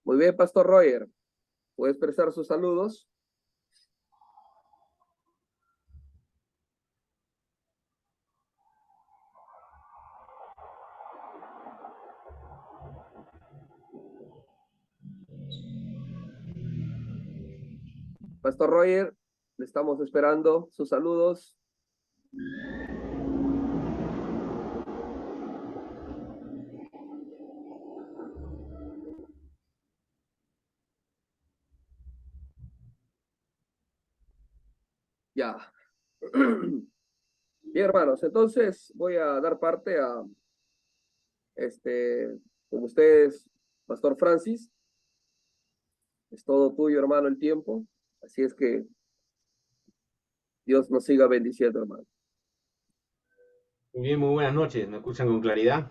Muy bien, Pastor Roger. ¿Puede expresar sus saludos? Pastor Roger, le estamos esperando sus saludos. Ya. Bien, hermanos, entonces voy a dar parte a con ustedes, Pastor Francis. Es todo tuyo, hermano, el tiempo. Así es que Dios nos siga bendiciendo, hermano. Muy bien, muy buenas noches. ¿Me escuchan con claridad?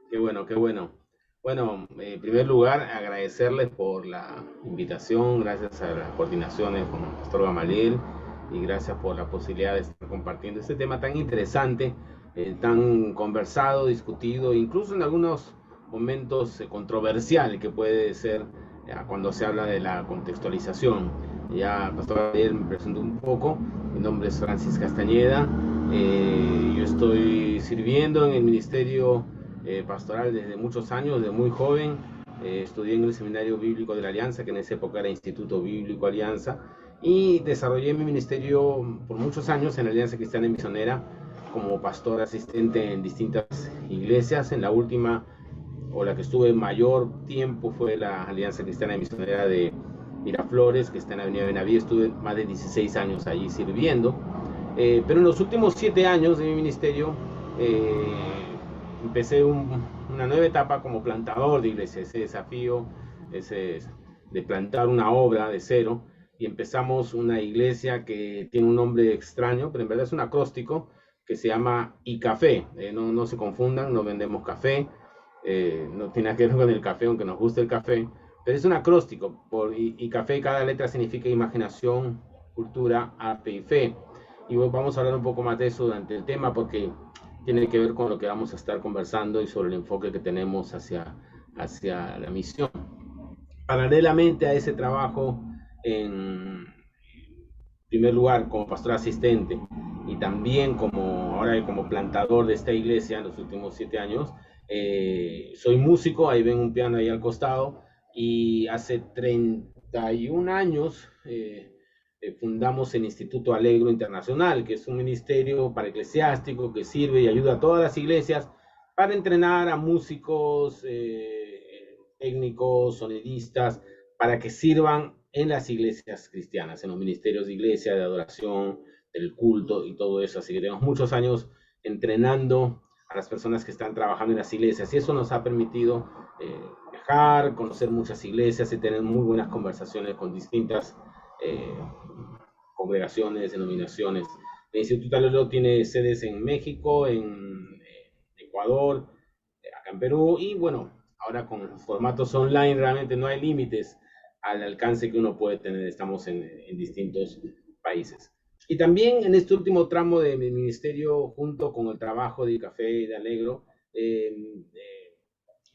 Qué bueno, qué bueno. Bueno, en primer lugar, agradecerles por la invitación, gracias a las coordinaciones con el Pastor Gamaliel y gracias por la posibilidad de estar compartiendo este tema tan interesante, tan conversado, discutido, incluso en algunos momentos controversial que puede ser cuando se habla de la contextualización. Ya el Pastor Gamaliel me presentó un poco. Mi nombre es Francis Castañeda. Yo estoy sirviendo en el ministerio pastoral desde muchos años, desde muy joven. Estudié en el Seminario Bíblico de la Alianza, que en esa época era Instituto Bíblico Alianza, y desarrollé mi ministerio por muchos años en la Alianza Cristiana y Misionera como pastor asistente en distintas iglesias. En la última, o la que estuve mayor tiempo, fue la Alianza Cristiana y Misionera de Miraflores, que está en la Avenida Benaví. Estuve más de 16 años allí sirviendo. Pero en los últimos 7 años de mi ministerio, eh, empecé una nueva etapa como plantador de iglesia, ese desafío ese, de plantar una obra de cero, y empezamos una iglesia que tiene un nombre extraño, pero en verdad es un acróstico que se llama ICAFé. No se confundan, no vendemos café, no tiene nada que ver con el café, aunque nos guste el café, pero es un acróstico. Por ICAFé, cada letra significa imaginación, cultura, arte y fe. Y vamos a hablar un poco más de eso durante el tema, porque tiene que ver con lo que vamos a estar conversando y sobre el enfoque que tenemos hacia la misión. Paralelamente a ese trabajo, en primer lugar como pastor asistente y también ahora como plantador de esta iglesia en los últimos 7 años, soy músico. Ahí ven un piano ahí al costado, y hace 31 años fundamos el Instituto Alegro Internacional, que es un ministerio para eclesiástico que sirve y ayuda a todas las iglesias para entrenar a músicos, técnicos, sonidistas, para que sirvan en las iglesias cristianas, en los ministerios de iglesia, de adoración, del culto y todo eso. Así que tenemos muchos años entrenando a las personas que están trabajando en las iglesias, y eso nos ha permitido viajar, conocer muchas iglesias y tener muy buenas conversaciones con distintas eh, congregaciones, denominaciones. El Instituto Alelo tiene sedes en México, en Ecuador, acá en Perú, y bueno, ahora con los formatos online realmente no hay límites al alcance que uno puede tener. Estamos en distintos países. Y también en este último tramo de mi ministerio, junto con el trabajo de Café y de Alegro,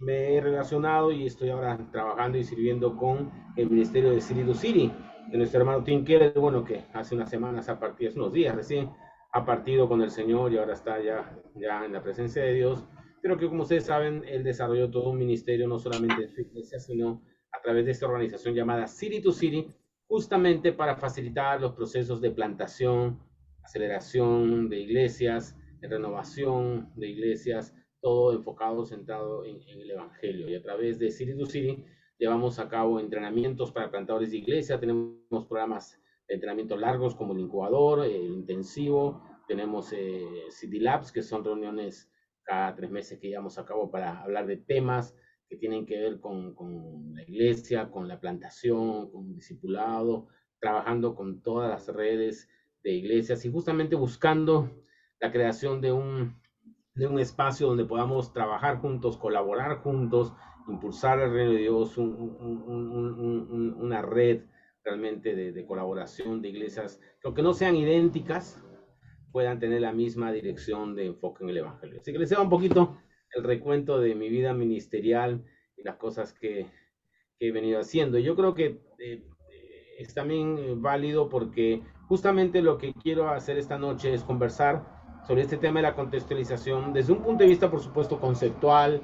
me he relacionado y estoy ahora trabajando y sirviendo con el ministerio de City to City, de nuestro hermano Tim Keller, bueno, que hace unas semanas hace unos días recién, ha partido con el Señor y ahora está ya en la presencia de Dios. Pero que, como ustedes saben, él desarrolló todo un ministerio, no solamente en su iglesia, sino a través de esta organización llamada City to City, justamente para facilitar los procesos de plantación, aceleración de iglesias, de renovación de iglesias, todo enfocado, centrado en el Evangelio. Y a través de City to City llevamos a cabo entrenamientos para plantadores de iglesia. Tenemos programas de entrenamiento largos como el incubador, el intensivo. Tenemos City Labs, que son reuniones cada 3 meses que llevamos a cabo para hablar de temas que tienen que ver con la iglesia, con la plantación, con el discipulado, trabajando con todas las redes de iglesias y justamente buscando la creación de un espacio donde podamos trabajar juntos, colaborar juntos, impulsar el reino de Dios, una red realmente de colaboración de iglesias que, aunque no sean idénticas, puedan tener la misma dirección de enfoque en el Evangelio. Así que les sea un poquito el recuento de mi vida ministerial y las cosas que he venido haciendo. Yo creo que es también válido porque justamente lo que quiero hacer esta noche es conversar sobre este tema de la contextualización desde un punto de vista, por supuesto, conceptual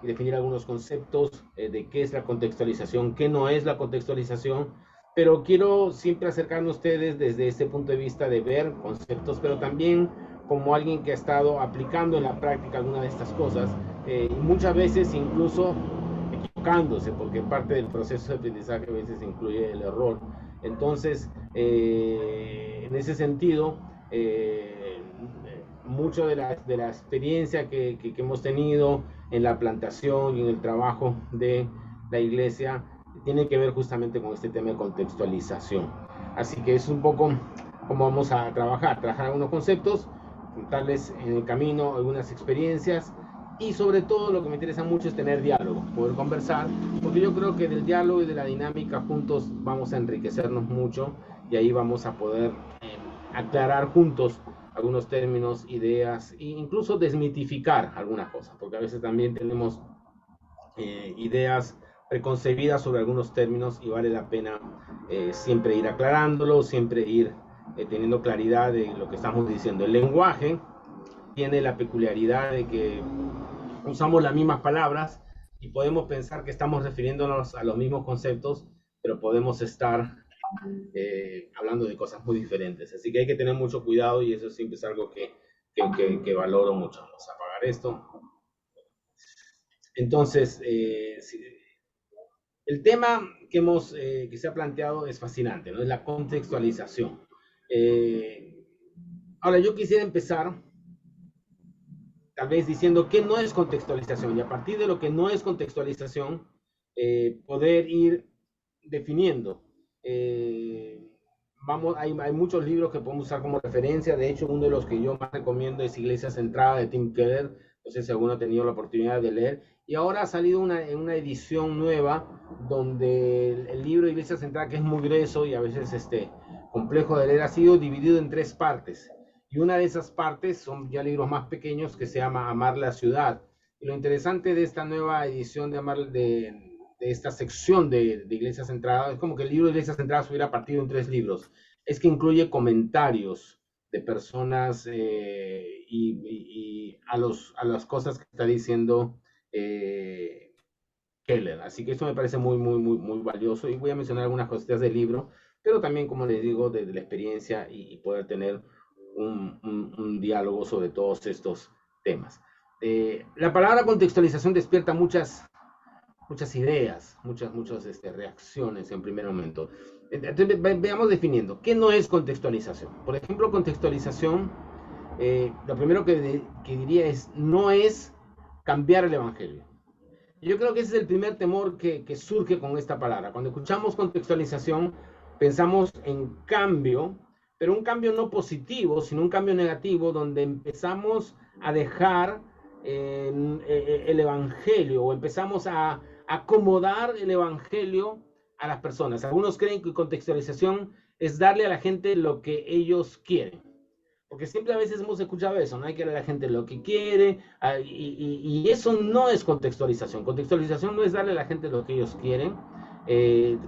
y definir algunos conceptos de qué es la contextualización, qué no es la contextualización, pero quiero siempre acercarme a ustedes desde este punto de vista de ver conceptos, pero también como alguien que ha estado aplicando en la práctica alguna de estas cosas y muchas veces incluso equivocándose, porque parte del proceso de aprendizaje a veces incluye el error. Entonces, en ese sentido, mucho de la experiencia que hemos tenido en la plantación y en el trabajo de la iglesia tiene que ver justamente con este tema de contextualización. Así que es un poco como vamos a trabajar algunos conceptos, contarles en el camino algunas experiencias y sobre todo lo que me interesa mucho es tener diálogo, poder conversar, porque yo creo que del diálogo y de la dinámica juntos vamos a enriquecernos mucho y ahí vamos a poder aclarar juntos algunos términos, ideas e incluso desmitificar algunas cosas, porque a veces también tenemos ideas preconcebidas sobre algunos términos y vale la pena siempre ir aclarándolo, siempre ir teniendo claridad de lo que estamos diciendo. El lenguaje tiene la peculiaridad de que usamos las mismas palabras y podemos pensar que estamos refiriéndonos a los mismos conceptos, pero podemos estar hablando de cosas muy diferentes. Así que hay que tener mucho cuidado y eso siempre es algo que valoro mucho. Vamos a apagar esto. Entonces, el tema que se ha planteado es fascinante, ¿no? Es la contextualización. Ahora, yo quisiera empezar tal vez diciendo qué no es contextualización y a partir de lo que no es contextualización, poder ir definiendo. Hay muchos libros que podemos usar como referencia. De hecho, uno de los que yo más recomiendo es Iglesia Centrada de Tim Keller. No sé si alguno ha tenido la oportunidad de leer. Y ahora ha salido en una edición nueva donde el libro de Iglesia Centrada, que es muy grueso y a veces complejo de leer, ha sido dividido en 3 partes. Y una de esas partes son ya libros más pequeños que se llama Amar la Ciudad. Y lo interesante de esta nueva edición de esta sección de Iglesia Centrada, es como que el libro de Iglesia Centrada se hubiera partido en 3 libros, es que incluye comentarios de personas y a las cosas que está diciendo Keller. Así que eso me parece muy, muy, muy, muy valioso y voy a mencionar algunas cositas del libro, pero también, como les digo, de la experiencia y poder tener un diálogo sobre todos estos temas. La palabra contextualización despierta muchas ideas, muchas reacciones en primer momento. Entonces, veamos definiendo, ¿qué no es contextualización? Por ejemplo, contextualización, lo primero que diría no es cambiar el evangelio. Yo creo que ese es el primer temor que surge con esta palabra. Cuando escuchamos contextualización, pensamos en cambio, pero un cambio no positivo, sino un cambio negativo, donde empezamos a dejar el evangelio o empezamos a acomodar el evangelio a las personas. Algunos creen que contextualización es darle a la gente lo que ellos quieren. Porque siempre a veces hemos escuchado eso, no hay que darle a la gente lo que quiere, y eso no es contextualización. Contextualización no es darle a la gente lo que ellos quieren,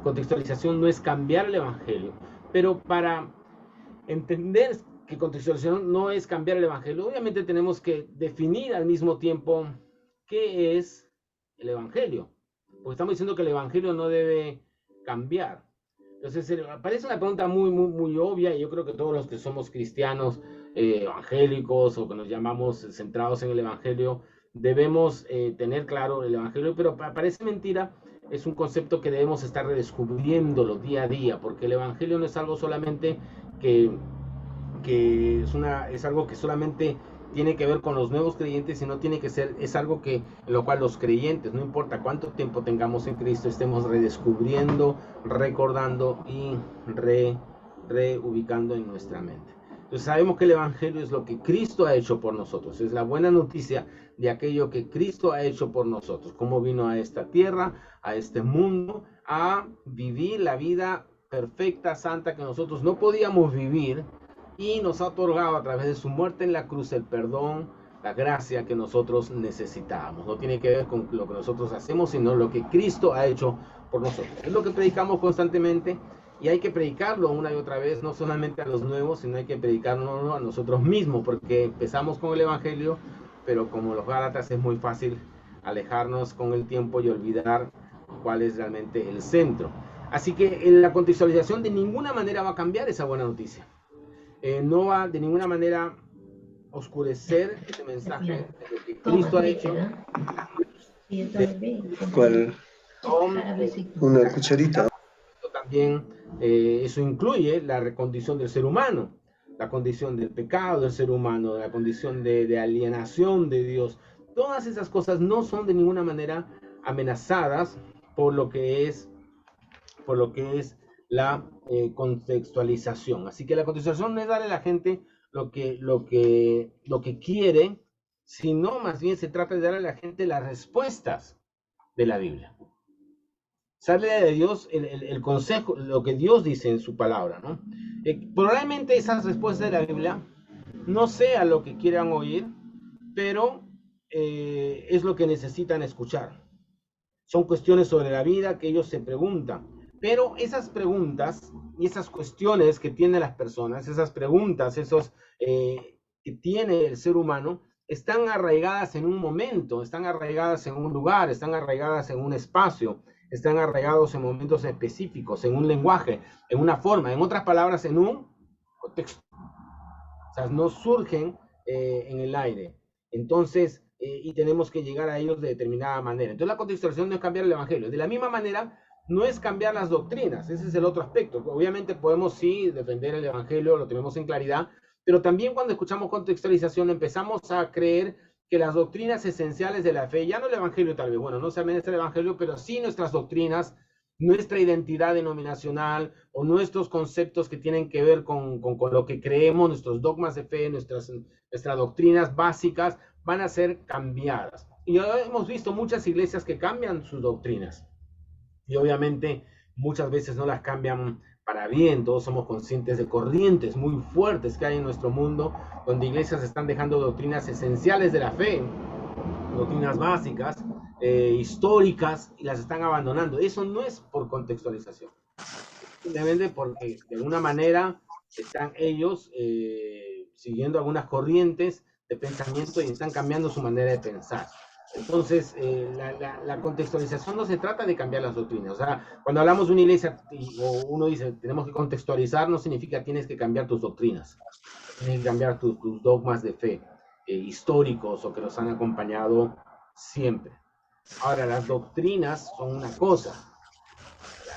contextualización no es cambiar el evangelio. Pero para entender que contextualización no es cambiar el evangelio, obviamente tenemos que definir al mismo tiempo qué es el evangelio. Porque estamos diciendo que el evangelio no debe cambiar. Entonces, parece una pregunta muy, muy, muy obvia y yo creo que todos los que somos cristianos evangélicos o que nos llamamos centrados en el evangelio, debemos tener claro el evangelio, pero parece mentira, es un concepto que debemos estar redescubriéndolo día a día, porque el evangelio no es algo solamente que es algo que solamente tiene que ver con los nuevos creyentes, sino tiene que ser, es algo que, en lo cual los creyentes, no importa cuánto tiempo tengamos en Cristo, estemos redescubriendo, recordando y reubicando en nuestra mente. Entonces sabemos que el evangelio es lo que Cristo ha hecho por nosotros, es la buena noticia de aquello que Cristo ha hecho por nosotros, cómo vino a esta tierra, a este mundo, a vivir la vida perfecta, santa que nosotros no podíamos vivir, y nos ha otorgado a través de su muerte en la cruz el perdón, la gracia que nosotros necesitamos. No tiene que ver con lo que nosotros hacemos, sino lo que Cristo ha hecho por nosotros. Es lo que predicamos constantemente y hay que predicarlo una y otra vez, no solamente a los nuevos, sino hay que predicarlo a nosotros mismos, porque empezamos con el Evangelio, pero como los Gálatas es muy fácil alejarnos con el tiempo y olvidar cuál es realmente el centro. Así que la contextualización de ninguna manera va a cambiar esa buena noticia. No va de ninguna manera oscurecer ese mensaje de lo que Cristo ha hecho. ¿Cuál? Una cucharita. También eso incluye la condición del ser humano, la condición del pecado del ser humano, la condición de alienación de Dios. Todas esas cosas no son de ninguna manera amenazadas por lo que es la contextualización. Así que la contextualización no es darle a la gente lo que quiere, sino más bien se trata de darle a la gente las respuestas de la Biblia. Sale de Dios el consejo, lo que Dios dice en su palabra, ¿no? Probablemente esas respuestas de la Biblia no sea lo que quieran oír, pero es lo que necesitan escuchar. Son cuestiones sobre la vida que ellos se preguntan. Pero esas preguntas y esas cuestiones que tienen las personas, esas preguntas, que tiene el ser humano, están arraigadas en un momento, están arraigadas en un lugar, están arraigadas en un espacio, están arraigados en momentos específicos, en un lenguaje, en una forma, en otras palabras, en un contexto. O sea, no surgen en el aire. Entonces, y tenemos que llegar a ellos de determinada manera. Entonces, la contextualización no es cambiar el evangelio. De la misma manera, no es cambiar las doctrinas. Ese es el otro aspecto. Obviamente podemos sí defender el evangelio, lo tenemos en claridad, pero también cuando escuchamos contextualización empezamos a creer que las doctrinas esenciales de la fe, ya no el evangelio tal vez, bueno, no se administra el evangelio, pero sí nuestras doctrinas, nuestra identidad denominacional o nuestros conceptos que tienen que ver con lo que creemos, nuestros dogmas de fe, nuestras doctrinas básicas van a ser cambiadas. Y hemos visto muchas iglesias que cambian sus doctrinas. Y obviamente muchas veces no las cambian para bien. Todos somos conscientes de corrientes muy fuertes que hay en nuestro mundo, donde iglesias están dejando doctrinas esenciales de la fe, doctrinas básicas, históricas, y las están abandonando. Eso no es por contextualización, simplemente porque de alguna manera están ellos siguiendo algunas corrientes de pensamiento y están cambiando su manera de pensar. Entonces, la contextualización no se trata de cambiar las doctrinas. O sea, cuando hablamos de una iglesia o uno dice tenemos que contextualizar, no significa tienes que cambiar tus doctrinas, tienes que cambiar tus dogmas de fe históricos o que los han acompañado siempre. Ahora, las doctrinas son una cosa.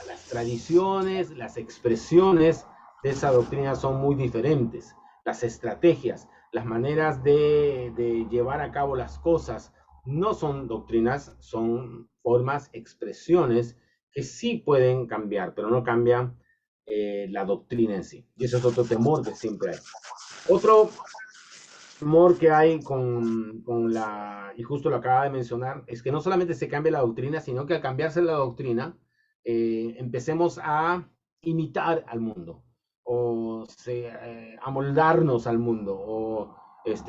Las tradiciones, las expresiones de esa doctrina son muy diferentes. Las estrategias, las maneras de llevar a cabo las cosas no son doctrinas, son formas, expresiones que sí pueden cambiar, pero no cambian la doctrina en sí. Y eso es otro temor que siempre hay. Otro temor que hay y justo lo acaba de mencionar, es que no solamente se cambie la doctrina, sino que al cambiarse la doctrina, empecemos a imitar al mundo, o amoldarnos al mundo, o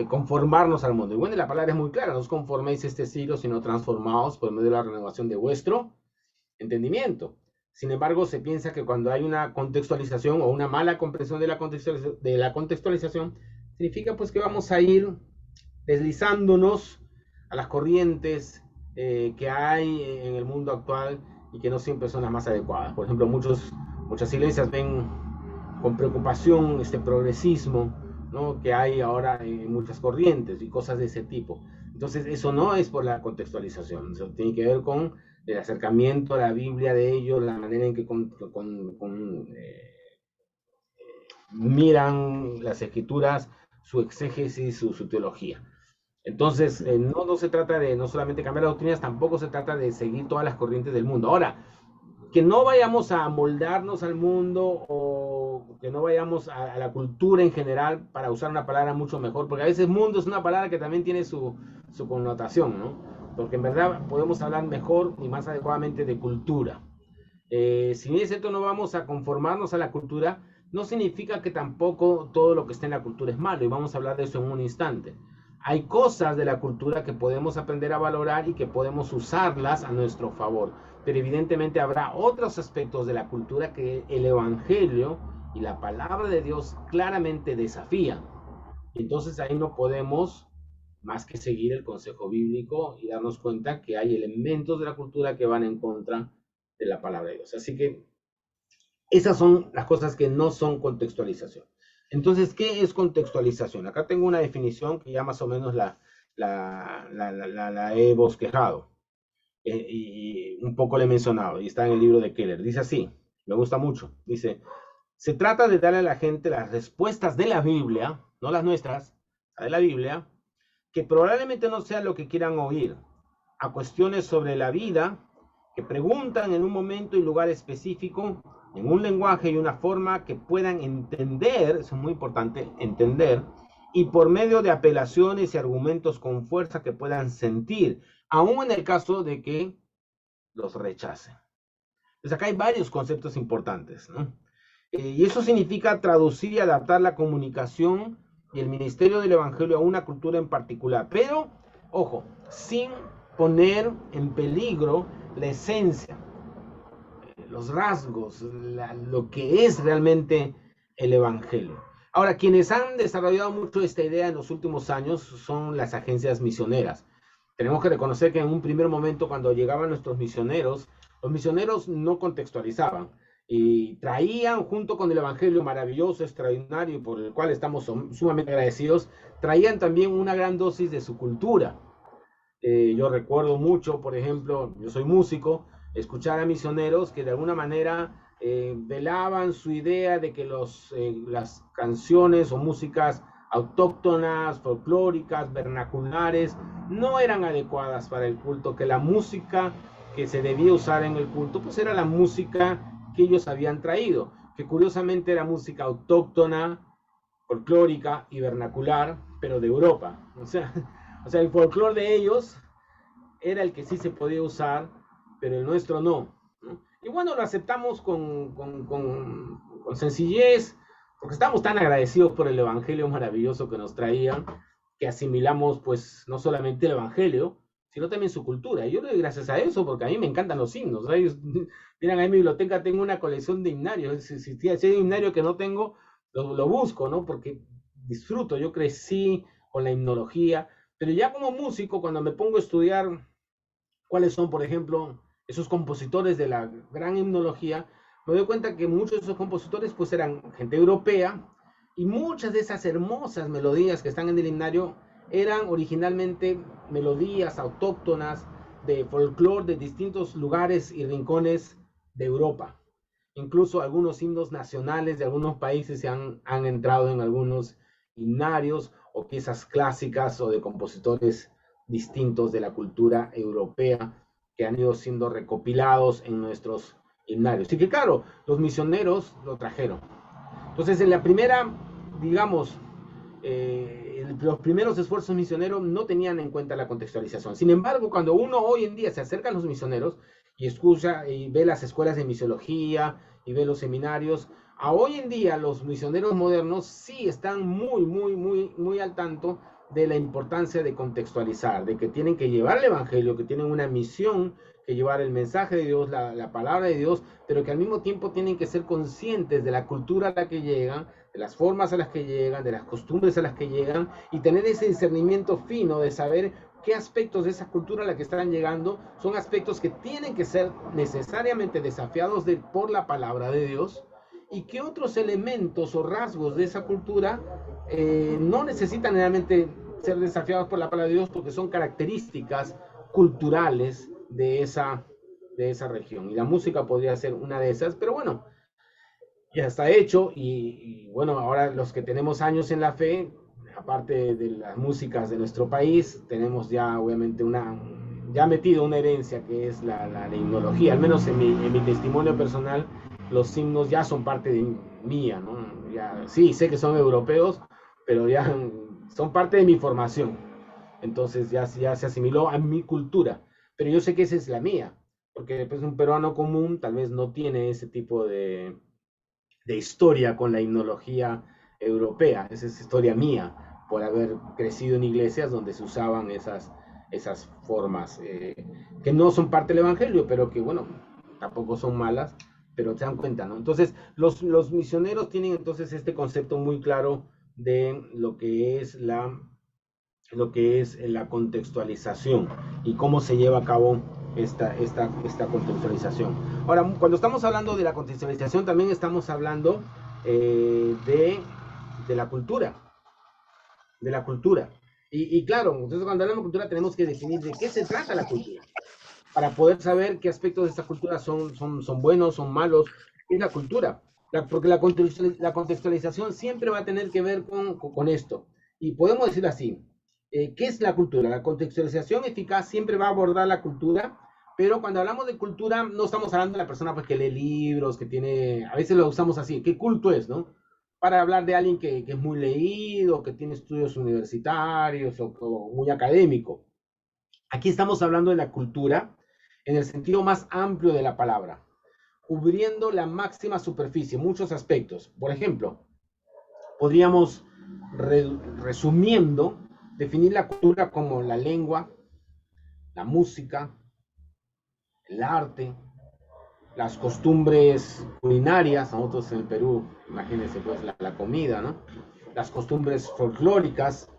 conformarnos al mundo. Y bueno, la palabra es muy clara: no os conforméis a este siglo, sino transformaos por medio de la renovación de vuestro entendimiento. Sin embargo, se piensa que cuando hay una contextualización o una mala comprensión de la contextualización, significa pues que vamos a ir deslizándonos a las corrientes que hay en el mundo actual y que no siempre son las más adecuadas. Por ejemplo, muchas iglesias ven con preocupación este progresismo, ¿no?, que hay ahora en muchas corrientes y cosas de ese tipo. Entonces, eso no es por la contextualización, eso tiene que ver con el acercamiento a la Biblia de ellos, la manera en que miran las escrituras, su exégesis, su teología. Entonces, no se trata de no solamente cambiar las doctrinas, tampoco se trata de seguir todas las corrientes del mundo. Ahora, que no vayamos a moldarnos al mundo o que no vayamos a la cultura en general, para usar una palabra mucho mejor, porque a veces mundo es una palabra que también tiene su connotación, ¿no? Porque en verdad podemos hablar mejor y más adecuadamente de cultura. Si bien es cierto, no vamos a conformarnos a la cultura, no significa que tampoco todo lo que está en la cultura es malo, y vamos a hablar de eso en un instante. Hay cosas de la cultura que podemos aprender a valorar y que podemos usarlas a nuestro favor, pero evidentemente habrá otros aspectos de la cultura que el Evangelio y la palabra de Dios claramente desafían. Entonces ahí no podemos más que seguir el consejo bíblico y darnos cuenta que hay elementos de la cultura que van en contra de la palabra de Dios. Así que esas son las cosas que no son contextualización. Entonces, ¿qué es contextualización? Acá tengo una definición que ya más o menos la he bosquejado y un poco le he mencionado y está en el libro de Keller. Dice así, me gusta mucho. Dice, se trata de darle a la gente las respuestas de la Biblia, no las nuestras, de la Biblia, que probablemente no sea lo que quieran oír, a cuestiones sobre la vida que preguntan en un momento y lugar específico, en un lenguaje y una forma que puedan entender, eso es muy importante, entender, y por medio de apelaciones y argumentos con fuerza que puedan sentir, aún en el caso de que los rechacen. Pues acá hay varios conceptos importantes, ¿no? Y eso significa traducir y adaptar la comunicación y el ministerio del Evangelio a una cultura en particular, pero, ojo, sin poner en peligro la esencia, los rasgos, lo que es realmente el Evangelio. Ahora, quienes han desarrollado mucho esta idea en los últimos años son las agencias misioneras. Tenemos que reconocer que en un primer momento, cuando llegaban nuestros misioneros, los misioneros no contextualizaban y traían, junto con el Evangelio maravilloso, extraordinario, por el cual estamos sumamente agradecidos, traían también una gran dosis de su cultura. Yo recuerdo mucho, por ejemplo, yo soy músico, escuchar a misioneros que de alguna manera velaban su idea de que las canciones o músicas autóctonas, folclóricas, vernaculares, no eran adecuadas para el culto, que la música que se debía usar en el culto, pues era la música que ellos habían traído, que curiosamente era música autóctona, folclórica y vernacular, pero de Europa. O sea, el folclore de ellos era el que sí se podía usar, pero el nuestro no, ¿no? Y bueno, lo aceptamos con sencillez, porque estamos tan agradecidos por el Evangelio maravilloso que nos traían, que asimilamos pues no solamente el Evangelio, sino también su cultura. Y yo le doy gracias a eso, porque a mí me encantan los himnos. Miren, ahí en mi biblioteca tengo una colección de himnarios. Si hay un himnario que no tengo, lo busco, ¿no? Porque disfruto, yo crecí con la himnología, pero ya como músico, cuando me pongo a estudiar cuáles son, por ejemplo, esos compositores de la gran himnología, me doy cuenta que muchos de esos compositores pues eran gente europea y muchas de esas hermosas melodías que están en el himnario eran originalmente melodías autóctonas de folclore de distintos lugares y rincones de Europa. Incluso algunos himnos nacionales de algunos países se han entrado en algunos himnarios o piezas clásicas o de compositores distintos de la cultura europea que han ido siendo recopilados en nuestros himnarios. Y que claro, los misioneros lo trajeron. Entonces, en la primera, digamos, los primeros esfuerzos misioneros no tenían en cuenta la contextualización. Sin embargo, cuando uno hoy en día se acerca a los misioneros y escucha y ve las escuelas de misiología y ve los seminarios, a hoy en día los misioneros modernos sí están muy al tanto de la importancia de contextualizar, de que tienen que llevar el Evangelio, que tienen una misión, que llevar el mensaje de Dios, la palabra de Dios, pero que al mismo tiempo tienen que ser conscientes de la cultura a la que llegan, de las formas a las que llegan, de las costumbres a las que llegan, y tener ese discernimiento fino de saber qué aspectos de esa cultura a la que están llegando son aspectos que tienen que ser necesariamente desafiados por la palabra de Dios, y qué otros elementos o rasgos de esa cultura no necesitan realmente ser desafiados por la palabra de Dios porque son características culturales de esa región. Y la música podría ser una de esas, pero bueno, ya está hecho y bueno, ahora los que tenemos años en la fe, aparte de las músicas de nuestro país, tenemos ya obviamente ya metido una herencia que es la himnología, al menos en mi testimonio personal, los himnos ya son parte de mía, ¿no? Ya, sí, sé que son europeos, pero ya son parte de mi formación. Entonces ya se asimiló a mi cultura. Pero yo sé que esa es la mía, porque después un peruano común tal vez no tiene ese tipo de historia con la himnología europea. Esa es historia mía. por haber crecido en iglesias donde se usaban esas formas que no son parte del evangelio, pero que, bueno, tampoco son malas, pero se dan cuenta, ¿no? Entonces, los misioneros tienen entonces este concepto muy claro de lo que es la contextualización y cómo se lleva a cabo esta contextualización. Ahora, cuando estamos hablando de la contextualización, también estamos hablando de la cultura. De la cultura. Y claro, entonces cuando hablamos de cultura tenemos que definir de qué se trata la cultura, para poder saber qué aspectos de esta cultura son buenos, son malos. ¿Qué es la cultura? Porque la contextualización siempre va a tener que ver con esto. Y podemos decir así, ¿qué es la cultura? La contextualización eficaz siempre va a abordar la cultura, pero cuando hablamos de cultura no estamos hablando de la persona pues, que lee libros, que tiene, a veces lo usamos así, ¿qué culto es, no? Para hablar de alguien que es muy leído, que tiene estudios universitarios o muy académico. Aquí estamos hablando de la cultura en el sentido más amplio de la palabra, cubriendo la máxima superficie, muchos aspectos. Por ejemplo, podríamos, resumiendo, definir la cultura como la lengua, la música, el arte, las costumbres culinarias, nosotros en el Perú, imagínense pues la comida, ¿no? Las costumbres folclóricas,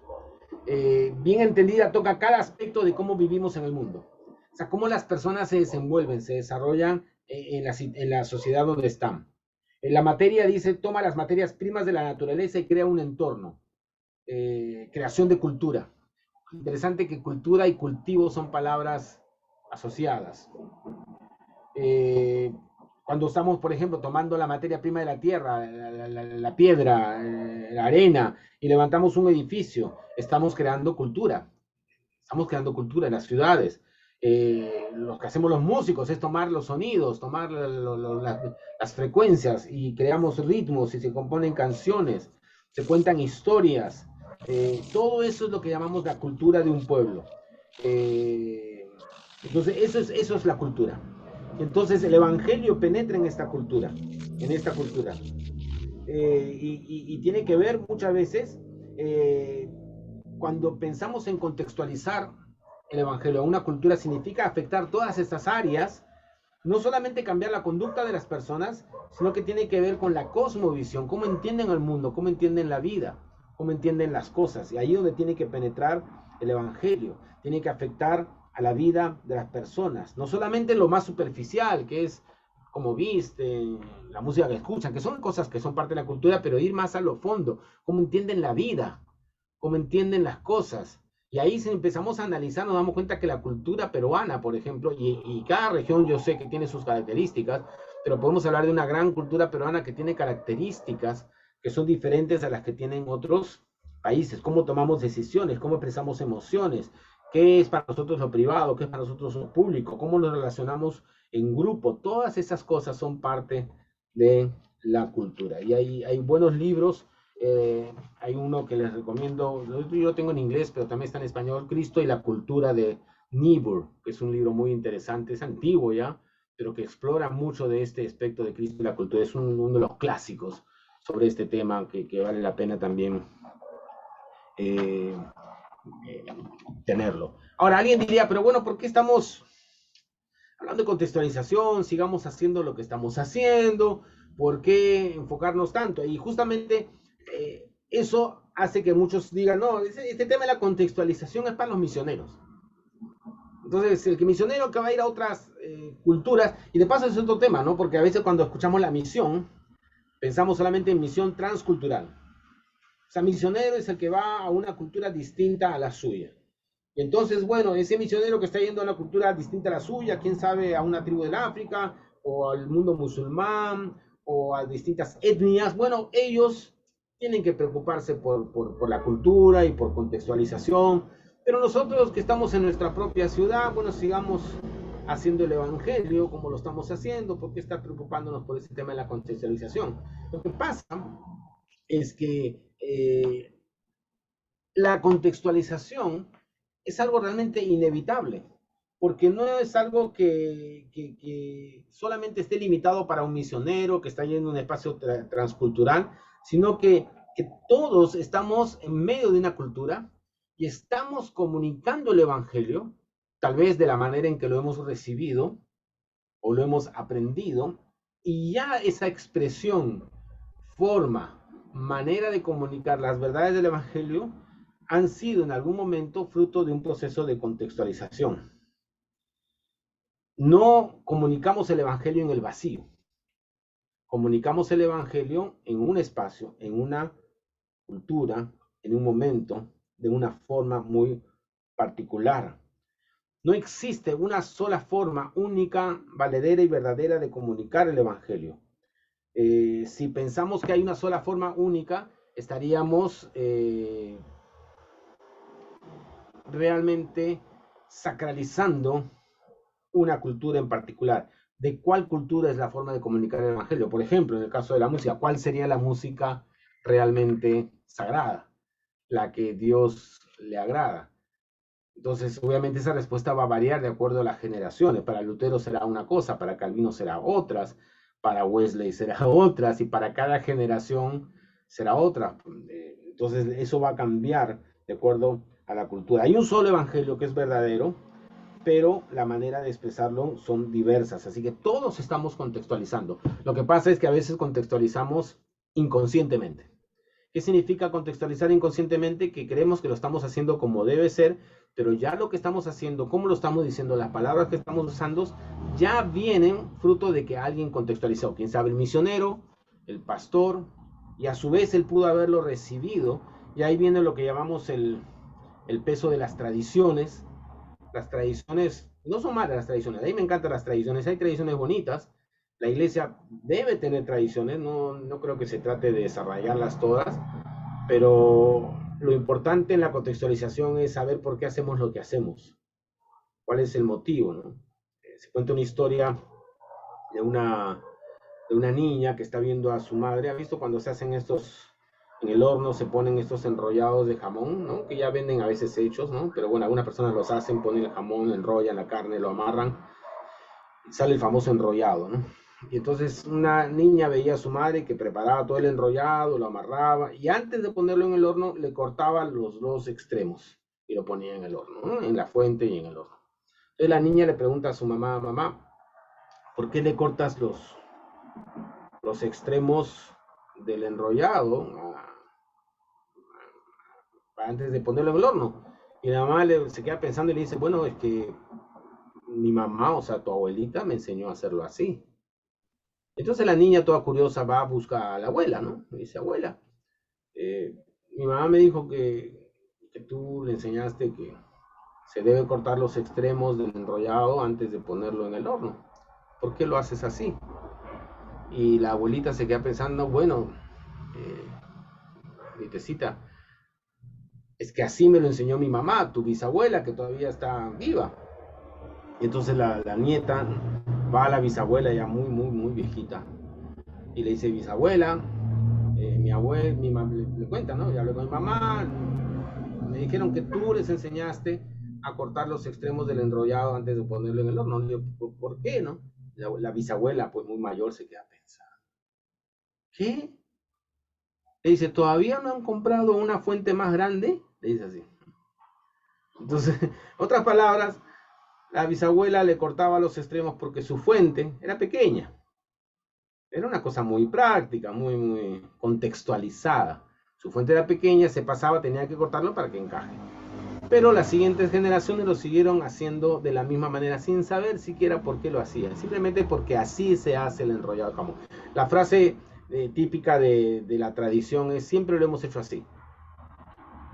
bien entendida, toca cada aspecto de cómo vivimos en el mundo. O sea, cómo las personas se desenvuelven, se desarrollan en la sociedad donde están. La materia dice, toma las materias primas de la naturaleza y crea un entorno. Creación de cultura. Interesante que cultura y cultivo son palabras asociadas. Cuando estamos, por ejemplo, tomando la materia prima de la tierra, la piedra, la arena, y levantamos un edificio, estamos creando cultura. Estamos creando cultura en las ciudades. Lo que hacemos los músicos es tomar los sonidos, tomar las frecuencias y creamos ritmos y se componen canciones, se cuentan historias. Todo eso es lo que llamamos la cultura de un pueblo. Entonces, eso es la cultura. Entonces, el evangelio penetra en esta cultura, y tiene que ver muchas veces, cuando pensamos en contextualizar el evangelio a una cultura, significa afectar todas estas áreas, no solamente cambiar la conducta de las personas, sino que tiene que ver con la cosmovisión, cómo entienden el mundo, cómo entienden la vida, cómo entienden las cosas. Y ahí es donde tiene que penetrar el evangelio, tiene que afectar a la vida de las personas, no solamente lo más superficial, que es como visten, la música que escuchan, que son cosas que son parte de la cultura, pero ir más a lo fondo, cómo entienden la vida, cómo entienden las cosas. Y ahí si empezamos a analizar nos damos cuenta que la cultura peruana, por ejemplo, y cada región yo sé que tiene sus características, pero podemos hablar de una gran cultura peruana que tiene características que son diferentes a las que tienen otros países, cómo tomamos decisiones, cómo expresamos emociones, qué es para nosotros lo privado, qué es para nosotros lo público, cómo nos relacionamos en grupo. Todas esas cosas son parte de la cultura. Y hay buenos libros. Hay uno que les recomiendo, yo lo tengo en inglés, pero también está en español, Cristo y la cultura, de Niebuhr, que es un libro muy interesante, es antiguo ya, pero que explora mucho de este aspecto de Cristo y la cultura. Es uno de los clásicos sobre este tema que vale la pena también tenerlo. Ahora, alguien diría, pero bueno, ¿por qué estamos hablando de contextualización? Sigamos haciendo lo que estamos haciendo, ¿por qué enfocarnos tanto? Y justamente eso hace que muchos digan, no, este tema de la contextualización es para los misioneros. Entonces, el que misionero que va a ir a otras culturas, y de paso es otro tema, ¿no? Porque a veces cuando escuchamos la misión, pensamos solamente en misión transcultural. O sea, misionero es el que va a una cultura distinta a la suya. Y entonces, bueno, ese misionero que está yendo a una cultura distinta a la suya, quién sabe, a una tribu del África, o al mundo musulmán, o a distintas etnias, bueno, ellos tienen que preocuparse por la cultura y por contextualización, pero nosotros que estamos en nuestra propia ciudad, bueno, sigamos haciendo el evangelio como lo estamos haciendo. ¿Por qué estar preocupándonos por ese tema de la contextualización? Lo que pasa es que la contextualización es algo realmente inevitable, porque no es algo que solamente esté limitado para un misionero que está yendo a un espacio transcultural, sino que que todos estamos en medio de una cultura y estamos comunicando el evangelio, tal vez de la manera en que lo hemos recibido o lo hemos aprendido, y ya esa expresión, forma, manera de comunicar las verdades del evangelio han sido en algún momento fruto de un proceso de contextualización. No comunicamos el evangelio en el vacío. Comunicamos el evangelio en un espacio, en una cultura, en un momento, de una forma muy particular. No existe una sola forma única, valedera y verdadera de comunicar el evangelio. Si pensamos que hay una sola forma única, estaríamos realmente sacralizando una cultura en particular. ¿De cuál cultura es la forma de comunicar el evangelio? Por ejemplo, en el caso de la música, ¿cuál sería la música realmente sagrada? La que Dios le agrada. Entonces, obviamente esa respuesta va a variar de acuerdo a las generaciones. Para Lutero será una cosa, para Calvino será otras, para Wesley será otras, y para cada generación será otra. Entonces, eso va a cambiar de acuerdo a la cultura. Hay un solo evangelio que es verdadero, pero la manera de expresarlo son diversas. Así que todos estamos contextualizando. Lo que pasa es que a veces contextualizamos inconscientemente. ¿Qué significa contextualizar inconscientemente? Que creemos que lo estamos haciendo como debe ser, pero ya lo que estamos haciendo, cómo lo estamos diciendo, las palabras que estamos usando, ya vienen fruto de que alguien contextualizó. Quién sabe, el misionero, el pastor, y a su vez él pudo haberlo recibido. Y ahí viene lo que llamamos el peso de las tradiciones. Las tradiciones, no son malas las tradiciones, a mí me encantan las tradiciones, hay tradiciones bonitas. La iglesia debe tener tradiciones, no creo que se trate de desarrollarlas todas, pero lo importante en la contextualización es saber por qué hacemos lo que hacemos, cuál es el motivo, ¿no? Se cuenta una historia de una niña que está viendo a su madre. ¿Ha visto cuando se hacen estos, en el horno se ponen estos enrollados de jamón, ¿no? Que ya venden a veces hechos, ¿no? Pero bueno, algunas personas los hacen, ponen el jamón, enrollan la carne, lo amarran, y sale el famoso enrollado, ¿no? Y entonces una niña veía a su madre que preparaba todo el enrollado, lo amarraba, y antes de ponerlo en el horno le cortaba los dos extremos y lo ponía en el horno, ¿no? En la fuente y en el horno. Entonces la niña le pregunta a su mamá, mamá, ¿por qué le cortas los extremos del enrollado antes de ponerlo en el horno? Y la mamá se queda pensando y le dice, bueno, es que mi mamá, o sea, tu abuelita me enseñó a hacerlo así. Entonces la niña toda curiosa va a buscar a la abuela, ¿no? Le dice, abuela, mi mamá me dijo que tú le enseñaste que se debe cortar los extremos del enrollado antes de ponerlo en el horno. ¿Por qué lo haces así? Y la abuelita se queda pensando, bueno, nietecita, es que así me lo enseñó mi mamá, tu bisabuela, que todavía está viva. Y entonces la nieta va a la bisabuela ya muy viejita y le dice, bisabuela, mi mamá le cuenta, ¿no? Ya hablé con mi mamá, me dijeron que tú les enseñaste a cortar los extremos del enrollado antes de ponerlo en el horno. Le digo, ¿por qué, no? La bisabuela, pues muy mayor, se queda pensando. ¿Qué? Le dice, ¿todavía no han comprado una fuente más grande? Le dice así. Entonces, otras palabras, la bisabuela le cortaba los extremos porque su fuente era pequeña. Era una cosa muy práctica, muy contextualizada. Su fuente era pequeña, se pasaba, tenía que cortarlo para que encaje. Pero las siguientes generaciones lo siguieron haciendo de la misma manera, sin saber siquiera por qué lo hacían. Simplemente porque así se hace el enrollado de jamón. La frase típica de la tradición es, siempre lo hemos hecho así.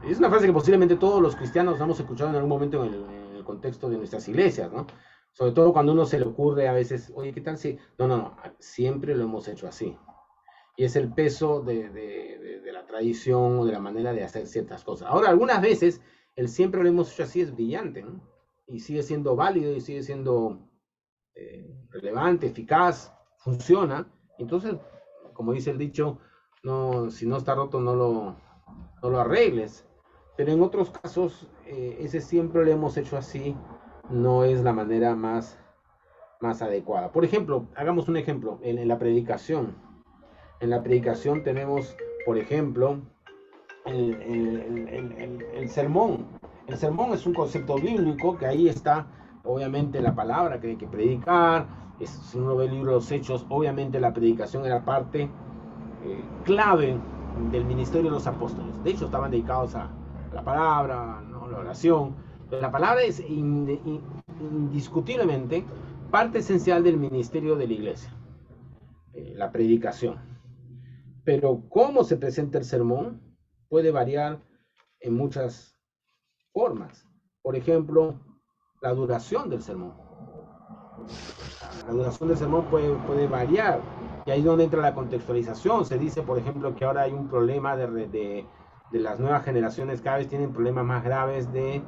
Es una frase que posiblemente todos los cristianos hemos escuchado en algún momento en el contexto de nuestras iglesias, ¿no? Sobre todo cuando uno se le ocurre a veces, oye, ¿qué tal si...? No, siempre lo hemos hecho así. Y es el peso de la tradición o de la manera de hacer ciertas cosas. Ahora, algunas veces, el siempre lo hemos hecho así es brillante, ¿no? Y sigue siendo válido y sigue siendo relevante, eficaz, funciona. Entonces, como dice el dicho, no, si no está roto, no lo arregles. Pero en otros casos, ese siempre lo hemos hecho así, no es la manera más adecuada. Por ejemplo, hagamos un ejemplo, en la predicación. En la predicación tenemos por ejemplo, el sermón. El sermón es un concepto bíblico que ahí está, obviamente, la palabra que hay que predicar. Si uno ve el libro de los Hechos, obviamente la predicación era parte clave del ministerio de los apóstoles. De hecho, estaban dedicados a la palabra, ¿no? La oración. Pero la palabra es indiscutiblemente parte esencial del ministerio de la iglesia, la predicación. Pero cómo se presenta el sermón puede variar en muchas formas. Por ejemplo, la duración del sermón. La duración del sermón puede variar. Y ahí es donde entra la contextualización. Se dice, por ejemplo, que ahora hay un problema de las nuevas generaciones, cada vez tienen problemas más graves de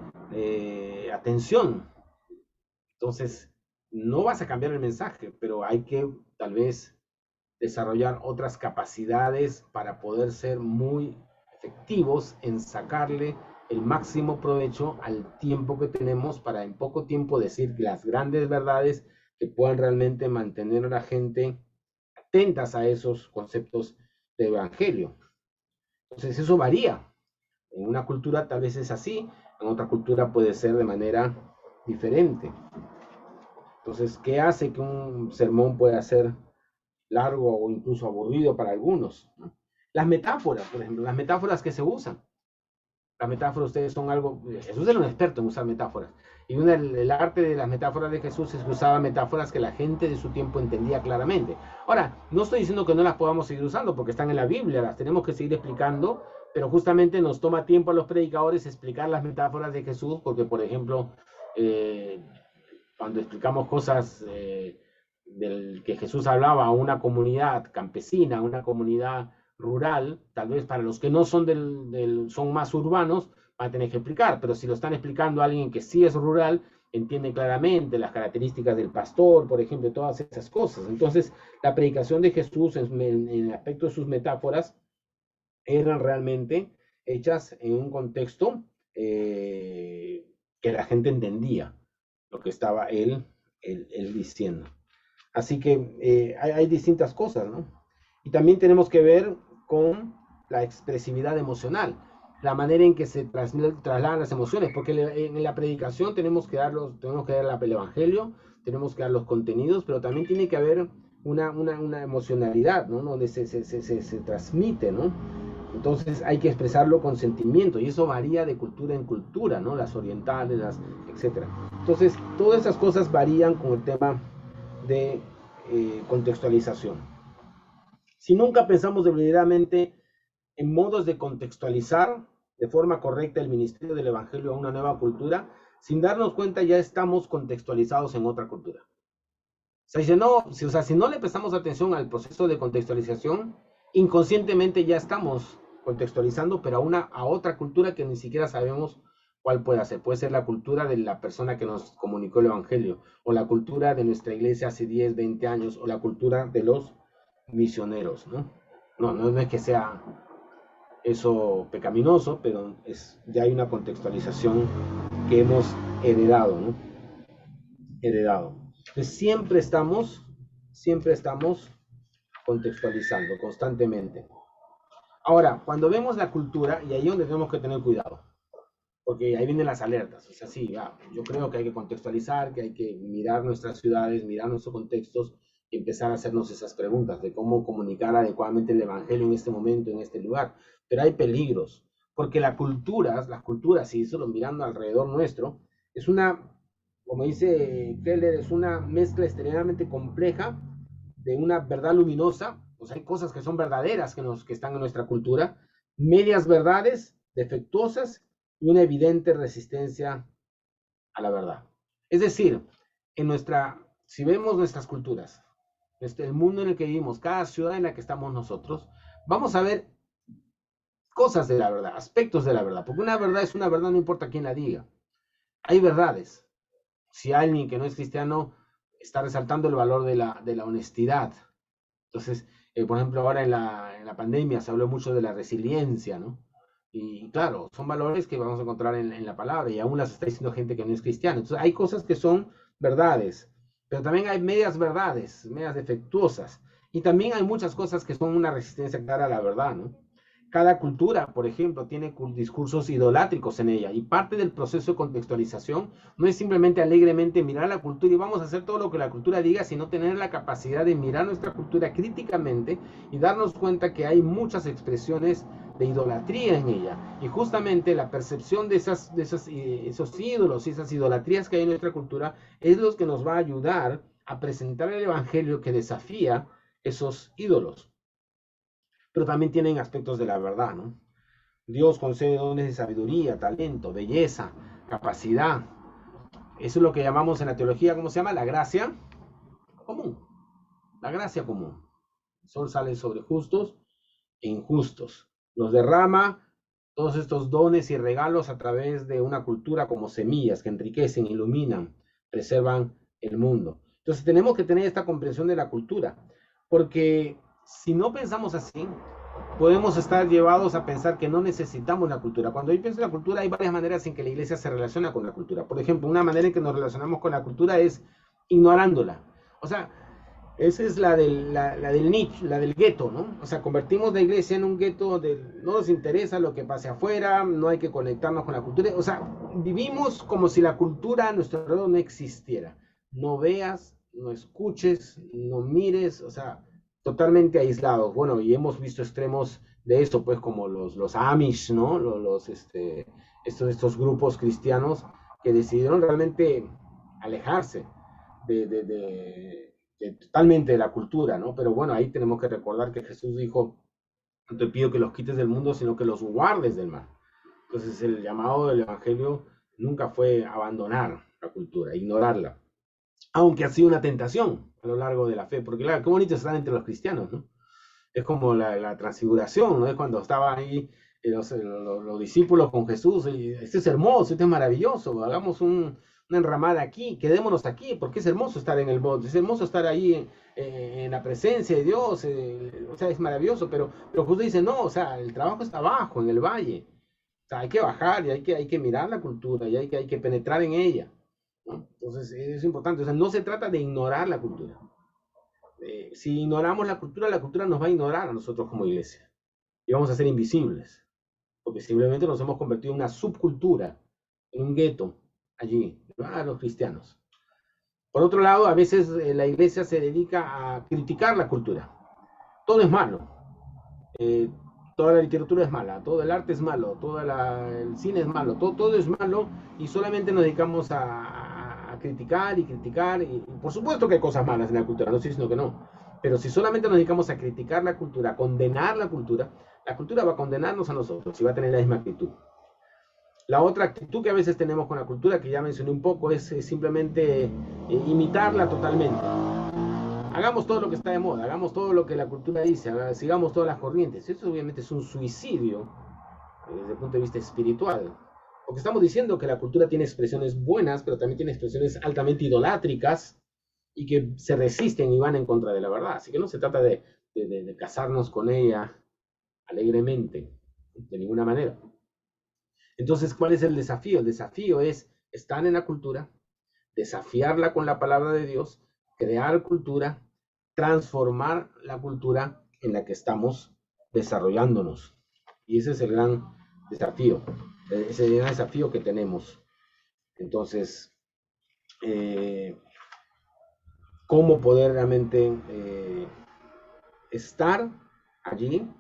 atención. Entonces, no vas a cambiar el mensaje, pero hay que tal vez desarrollar otras capacidades para poder ser muy efectivos en sacarle el máximo provecho al tiempo que tenemos para en poco tiempo decir las grandes verdades que puedan realmente mantener a la gente atentas a esos conceptos de evangelio. Entonces eso varía. En una cultura tal vez es así, en otra cultura puede ser de manera diferente. Entonces, ¿qué hace que un sermón pueda ser largo o incluso aburrido para algunos? Las metáforas, por ejemplo, las metáforas que se usan. Las metáforas, ustedes son algo... Jesús era un experto en usar metáforas. Y el arte de las metáforas de Jesús es que usaba metáforas que la gente de su tiempo entendía claramente. Ahora, no estoy diciendo que no las podamos seguir usando, porque están en la Biblia, las tenemos que seguir explicando, pero justamente nos toma tiempo a los predicadores explicar las metáforas de Jesús, porque, por ejemplo, cuando explicamos cosas del que Jesús hablaba a una comunidad campesina, a una comunidad rural, tal vez para los que no son son más urbanos, van a tener que explicar, pero si lo están explicando a alguien que sí es rural, entiende claramente las características del pastor, por ejemplo, todas esas cosas. Entonces, la predicación de Jesús en el aspecto de sus metáforas eran realmente hechas en un contexto que la gente entendía lo que estaba él diciendo. Así que hay distintas cosas, ¿no? Y también tenemos que ver con la expresividad emocional, la manera en que se trasladan las emociones, porque en la predicación tenemos que dar el evangelio, tenemos que dar los contenidos, pero también tiene que haber una emocionalidad, ¿no? Donde se transmite, ¿no? Entonces hay que expresarlo con sentimiento, y eso varía de cultura en cultura, ¿no? Las orientales, etc. Entonces, todas esas cosas varían con el tema de contextualización. Si nunca pensamos deliberadamente en modos de contextualizar de forma correcta el ministerio del evangelio a una nueva cultura, sin darnos cuenta ya estamos contextualizados en otra cultura. O sea, si no le prestamos atención al proceso de contextualización, inconscientemente ya estamos contextualizando, pero a otra cultura que ni siquiera sabemos cuál puede ser. Puede ser la cultura de la persona que nos comunicó el evangelio, o la cultura de nuestra iglesia hace 10, 20 años, o la cultura de los misioneros, ¿no? No es que sea eso pecaminoso, pero ya hay una contextualización que hemos heredado, ¿no? Entonces siempre estamos contextualizando constantemente. Ahora, cuando vemos la cultura, y ahí es donde tenemos que tener cuidado, porque ahí vienen las alertas. O sea, sí, yo creo que hay que contextualizar, que hay que mirar nuestras ciudades, mirar nuestros contextos, y empezar a hacernos esas preguntas de cómo comunicar adecuadamente el evangelio en este momento, en este lugar. Pero hay peligros, porque las culturas, si solo mirando alrededor nuestro, es como dice Keller, es una mezcla extremadamente compleja de una verdad luminosa. O sea, hay cosas que son verdaderas que están en nuestra cultura, medias verdades defectuosas y una evidente resistencia a la verdad. Es decir, si vemos nuestras culturas, el mundo en el que vivimos, cada ciudad en la que estamos nosotros, vamos a ver cosas de la verdad, aspectos de la verdad, porque una verdad es una verdad, no importa quién la diga. Hay verdades. Si alguien que no es cristiano está resaltando el valor de la honestidad. Entonces, por ejemplo, ahora en la pandemia se habló mucho de la resiliencia, ¿no? Y claro, son valores que vamos a encontrar en la palabra, y aún las está diciendo gente que no es cristiana. Entonces, hay cosas que son verdades, pero también hay medias verdades, medias defectuosas, y también hay muchas cosas que son una resistencia clara a la verdad, ¿no? Cada cultura, por ejemplo, tiene discursos idolátricos en ella, y parte del proceso de contextualización no es simplemente alegremente mirar la cultura y vamos a hacer todo lo que la cultura diga, sino tener la capacidad de mirar nuestra cultura críticamente y darnos cuenta que hay muchas expresiones de idolatría en ella. Y justamente la percepción de esos ídolos y esas idolatrías que hay en nuestra cultura es lo que nos va a ayudar a presentar el evangelio que desafía esos ídolos. Pero también tienen aspectos de la verdad, ¿no? Dios concede dones de sabiduría, talento, belleza, capacidad. Eso es lo que llamamos en la teología, ¿cómo se llama? La gracia común. La gracia común. El sol sale sobre justos e injustos. Los derrama todos estos dones y regalos a través de una cultura como semillas que enriquecen, iluminan, preservan el mundo. Entonces tenemos que tener esta comprensión de la cultura, porque si no pensamos así, podemos estar llevados a pensar que no necesitamos la cultura. Cuando yo pienso en la cultura, hay varias maneras en que la iglesia se relaciona con la cultura. Por ejemplo, una manera en que nos relacionamos con la cultura es ignorándola. O sea, esa es la del nicho, la del gueto, ¿no? O sea, convertimos la iglesia en un gueto donde no nos interesa lo que pase afuera, no hay que conectarnos con la cultura. O sea, vivimos como si la cultura a nuestro alrededor no existiera. No veas, no escuches, no mires, o sea, totalmente aislados. Bueno, y hemos visto extremos de esto, pues, como los Amish, ¿no? Estos grupos cristianos que decidieron realmente alejarse totalmente de la cultura, ¿no? Pero bueno, ahí tenemos que recordar que Jesús dijo, no te pido que los quites del mundo, sino que los guardes del mal. Entonces el llamado del evangelio nunca fue abandonar la cultura, ignorarla, aunque ha sido una tentación a lo largo de la fe, porque claro, qué bonito estar entre los cristianos, ¿no? Es como la transfiguración, ¿no? Es cuando estaban ahí los discípulos con Jesús, y este es hermoso, este es maravilloso, hagamos una enramada aquí, quedémonos aquí, porque es hermoso estar en el monte, es hermoso estar ahí en la presencia de Dios, o sea, es maravilloso, pero Jesús dice, no, o sea, el trabajo está abajo, en el valle, o sea, hay que bajar y hay que mirar la cultura y hay que penetrar en ella, ¿no? Entonces, es importante, o sea, no se trata de ignorar la cultura. Si ignoramos la cultura nos va a ignorar a nosotros como iglesia y vamos a ser invisibles, porque simplemente nos hemos convertido en una subcultura, en un gueto allí, a los cristianos. Por otro lado, a veces la iglesia se dedica a criticar la cultura. Todo es malo. Toda la literatura es mala, todo el arte es malo, todo el cine es malo, todo es malo y solamente nos dedicamos a criticar y criticar. Y por supuesto que hay cosas malas en la cultura, no estoy diciendo que no. Pero si solamente nos dedicamos a criticar la cultura, a condenar la cultura va a condenarnos a nosotros y va a tener la misma actitud. La otra actitud que a veces tenemos con la cultura, que ya mencioné un poco, es simplemente imitarla totalmente. Hagamos todo lo que está de moda, hagamos todo lo que la cultura dice, sigamos todas las corrientes. Eso obviamente es un suicidio desde el punto de vista espiritual. Porque estamos diciendo que la cultura tiene expresiones buenas, pero también tiene expresiones altamente idolátricas y que se resisten y van en contra de la verdad. Así que no se trata de casarnos con ella alegremente, de ninguna manera. Entonces, ¿cuál es el desafío? El desafío es estar en la cultura, desafiarla con la palabra de Dios, crear cultura, transformar la cultura en la que estamos desarrollándonos. Y ese es el gran desafío, ese es el gran desafío que tenemos. Entonces, ¿cómo poder realmente estar allí,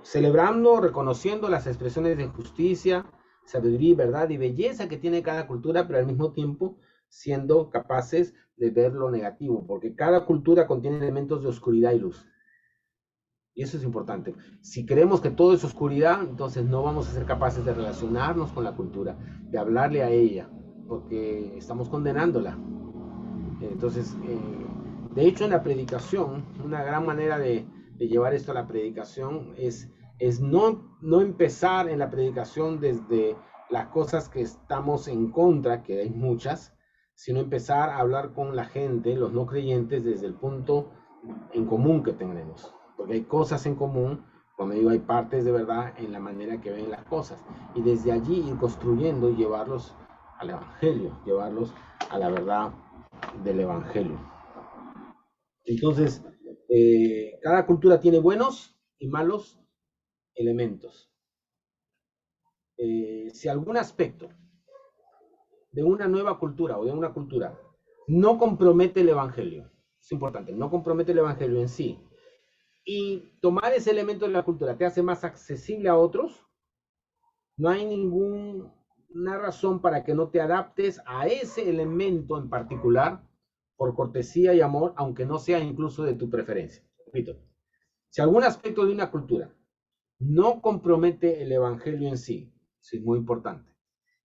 celebrando, reconociendo las expresiones de justicia, sabiduría, verdad y belleza que tiene cada cultura, pero al mismo tiempo siendo capaces de ver lo negativo, porque cada cultura contiene elementos de oscuridad y luz. Y eso es importante. Si creemos que todo es oscuridad, entonces no vamos a ser capaces de relacionarnos con la cultura, de hablarle a ella, porque estamos condenándola. Entonces, de hecho, en la predicación, una gran manera de llevar esto a la predicación es no empezar en la predicación desde las cosas que estamos en contra, que hay muchas, sino empezar a hablar con la gente, los no creyentes, desde el punto en común que tenemos. Porque hay cosas en común, cuando digo hay partes de verdad en la manera que ven las cosas. Y desde allí ir construyendo y llevarlos al Evangelio, llevarlos a la verdad del Evangelio. Entonces, cada cultura tiene buenos y malos elementos. Si algún aspecto de una nueva cultura o de una cultura no compromete el evangelio, es importante, no compromete el evangelio en sí, y tomar ese elemento de la cultura te hace más accesible a otros, no hay ninguna razón para que no te adaptes a ese elemento en particular por cortesía y amor, aunque no sea incluso de tu preferencia. Repito, si algún aspecto de una cultura no compromete el evangelio en sí, es muy importante,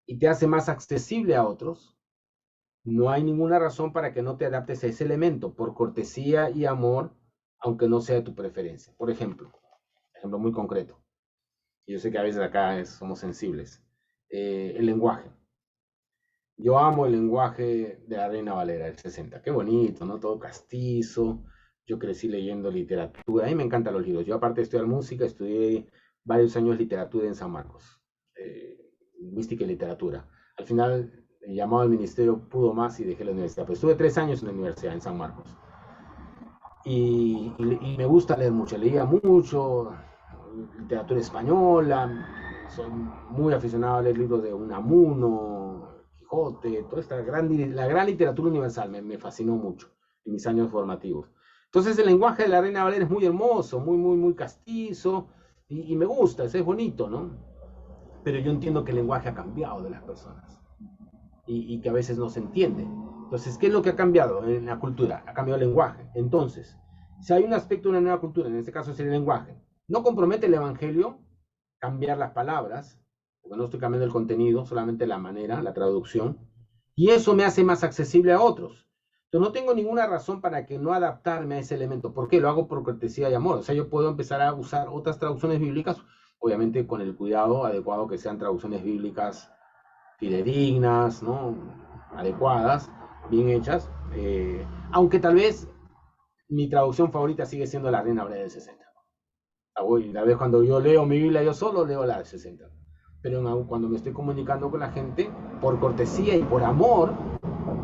y te hace más accesible a otros, no hay ninguna razón para que no te adaptes a ese elemento por cortesía y amor, aunque no sea de tu preferencia. Por ejemplo muy concreto, y yo sé que a veces acá somos sensibles, el lenguaje. Yo amo el lenguaje de la Reina Valera del 60. Qué bonito, ¿no? Todo castizo. Yo crecí leyendo literatura. A mí me encantan los libros. Yo, aparte de estudiar música, estudié varios años literatura en San Marcos. Lingüística y literatura. Al final, el llamado al ministerio pudo más y dejé la universidad. Pero estuve 3 años en la universidad en San Marcos. Y me gusta leer mucho. Leía mucho literatura española. Soy muy aficionado a leer libros de Unamuno, Quijote, toda esta la gran literatura universal me fascinó mucho en mis años formativos. Entonces el lenguaje de la Reina Valera es muy hermoso, muy castizo, y me gusta, es bonito, ¿no? Pero yo entiendo que el lenguaje ha cambiado de las personas y que a veces no se entiende. Entonces, ¿qué es lo que ha cambiado en la cultura? Ha cambiado el lenguaje. Entonces, si hay un aspecto de una nueva cultura, en este caso es el lenguaje, no compromete el evangelio cambiar las palabras, porque no estoy cambiando el contenido, solamente la manera, la traducción, y eso me hace más accesible a otros. Yo no tengo ninguna razón para que no adaptarme a ese elemento. ¿Por qué? Lo hago por cortesía y amor. O sea, yo puedo empezar a usar otras traducciones bíblicas, obviamente con el cuidado adecuado que sean traducciones bíblicas fidedignas, ¿no? Adecuadas, bien hechas, aunque tal vez mi traducción favorita sigue siendo la Reina Valera del 60. Tal vez cuando yo leo mi Biblia, yo solo leo la del 60. Pero cuando me estoy comunicando con la gente, por cortesía y por amor,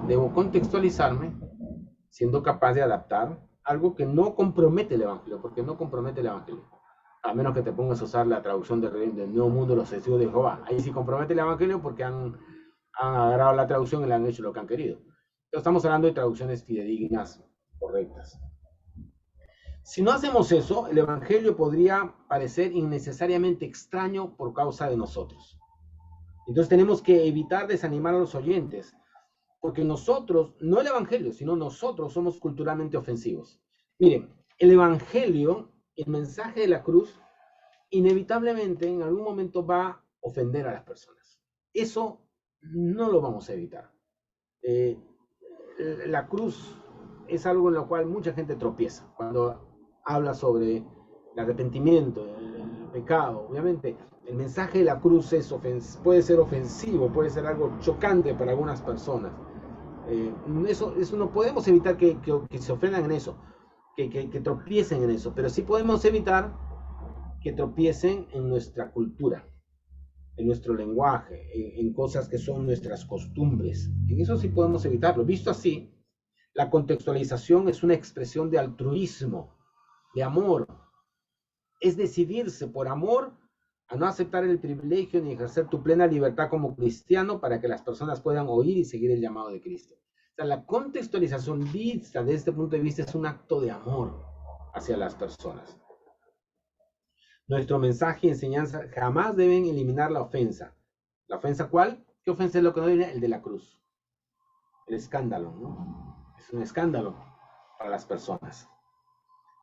debo contextualizarme, siendo capaz de adaptar algo que no compromete el Evangelio, porque no compromete el Evangelio. A menos que te pongas a usar la traducción del Nuevo Mundo de los Testigos de Jehová. Ahí sí compromete el Evangelio porque han agarrado la traducción y le han hecho lo que han querido. Pero estamos hablando de traducciones fidedignas, correctas. Si no hacemos eso, el Evangelio podría parecer innecesariamente extraño por causa de nosotros. Entonces tenemos que evitar desanimar a los oyentes, porque nosotros, no el Evangelio, sino nosotros somos culturalmente ofensivos. Miren, el Evangelio, el mensaje de la cruz, inevitablemente en algún momento va a ofender a las personas. Eso no lo vamos a evitar. La cruz es algo en lo cual mucha gente tropieza. Cuando habla sobre el arrepentimiento, el pecado, obviamente el mensaje de la cruz puede ser ofensivo, puede ser algo chocante para algunas personas. Eso no podemos evitar que se ofendan en eso, que tropiecen en eso, pero sí podemos evitar que tropiecen en nuestra cultura, en nuestro lenguaje, en cosas que son nuestras costumbres. En eso sí podemos evitarlo. Visto así, la contextualización es una expresión de altruismo, de amor. Es decidirse por amor a no aceptar el privilegio ni ejercer tu plena libertad como cristiano para que las personas puedan oír y seguir el llamado de Cristo. O sea, la contextualización vista desde este punto de vista es un acto de amor hacia las personas. Nuestro mensaje y enseñanza jamás deben eliminar la ofensa. ¿La ofensa cuál? ¿Qué ofensa es lo que no viene? El de la cruz. El escándalo, ¿no? Es un escándalo para las personas.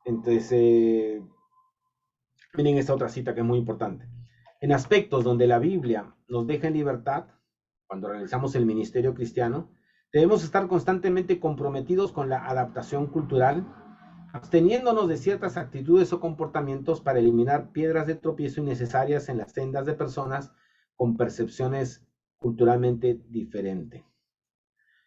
Entonces, miren esta otra cita que es muy importante. En aspectos donde la Biblia nos deja en libertad, cuando realizamos el ministerio cristiano, debemos estar constantemente comprometidos con la adaptación cultural, absteniéndonos de ciertas actitudes o comportamientos para eliminar piedras de tropiezo innecesarias en las sendas de personas con percepciones culturalmente diferentes.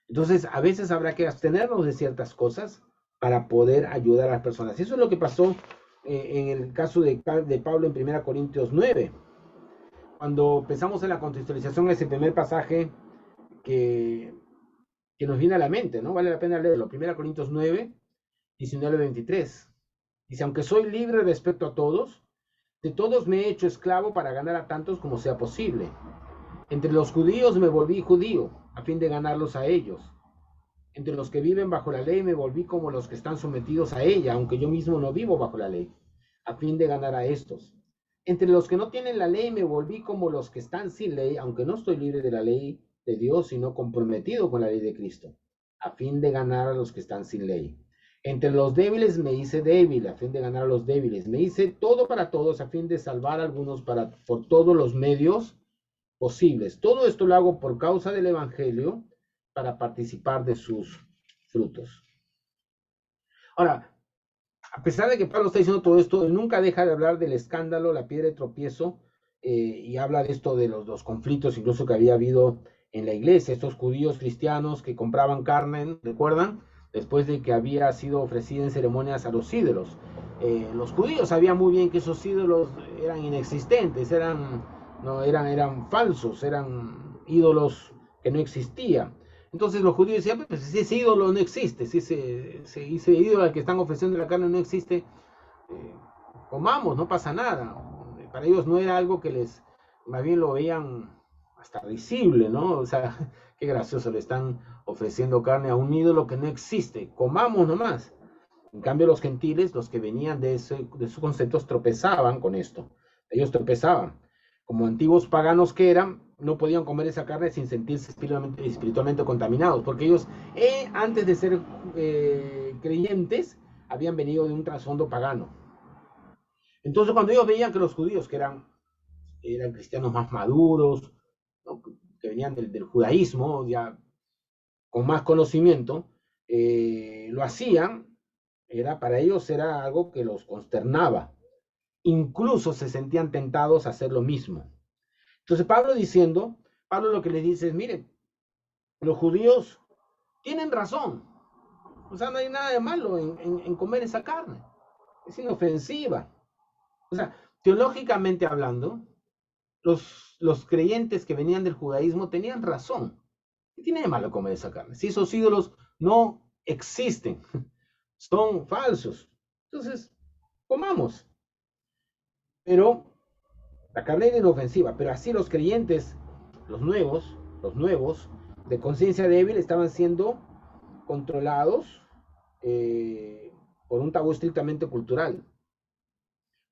Entonces, a veces habrá que abstenernos de ciertas cosas para poder ayudar a las personas. Eso es lo que pasó en el caso de Pablo en 1 Corintios 9. Cuando pensamos en la contextualización, es el primer pasaje que nos viene a la mente, ¿no? Vale la pena leerlo. 1 Corintios 9, 19-23. Dice, aunque soy libre respecto a todos, De todos me he hecho esclavo para ganar a tantos como sea posible. Entre los judíos me volví judío, a fin de ganarlos a ellos. Entre los que viven bajo la ley me volví como los que están sometidos a ella, aunque yo mismo no vivo bajo la ley, a fin de ganar a estos. Entre los que no tienen la ley me volví como los que están sin ley, aunque no estoy libre de la ley de Dios, sino comprometido con la ley de Cristo, a fin de ganar a los que están sin ley. Entre los débiles me hice débil, a fin de ganar a los débiles. Me hice todo para todos, a fin de salvar a algunos por todos los medios posibles. Todo esto lo hago por causa del Evangelio, para participar de sus frutos. Ahora, a pesar de que Pablo está diciendo todo esto, él nunca deja de hablar del escándalo, la piedra de tropiezo, y habla de esto de los conflictos incluso que había habido en la iglesia, estos judíos cristianos que compraban carne, ¿recuerdan? Después de que había sido ofrecida en ceremonias a los ídolos. Los judíos sabían muy bien que esos ídolos eran inexistentes, eran falsos, eran ídolos que no existían. Entonces los judíos decían, pues si ese ídolo no existe, si ese ídolo al que están ofreciendo la carne no existe, comamos, no pasa nada. Para ellos no era algo que más bien lo veían hasta risible, ¿no? O sea, qué gracioso, le están ofreciendo carne a un ídolo que no existe, comamos nomás. En cambio los gentiles, los que venían de esos conceptos, tropezaban con esto. Ellos tropezaban. Como antiguos paganos que eran, no podían comer esa carne sin sentirse espiritualmente contaminados, porque ellos, antes de ser creyentes, habían venido de un trasfondo pagano. Entonces, cuando ellos veían que los judíos, que eran cristianos más maduros, ¿no?, que venían del judaísmo, ya con más conocimiento, lo hacían, para ellos era algo que los consternaba. Incluso se sentían tentados a hacer lo mismo. Entonces Pablo lo que les dice es, miren, los judíos tienen razón. O sea, no hay nada de malo en comer esa carne. Es inofensiva. O sea, teológicamente hablando, los creyentes que venían del judaísmo tenían razón. ¿Qué tiene de malo comer esa carne? Si esos ídolos no existen, son falsos. Entonces, comamos. Pero la carne era inofensiva, pero así los creyentes, los nuevos, de conciencia débil, estaban siendo controlados por un tabú estrictamente cultural.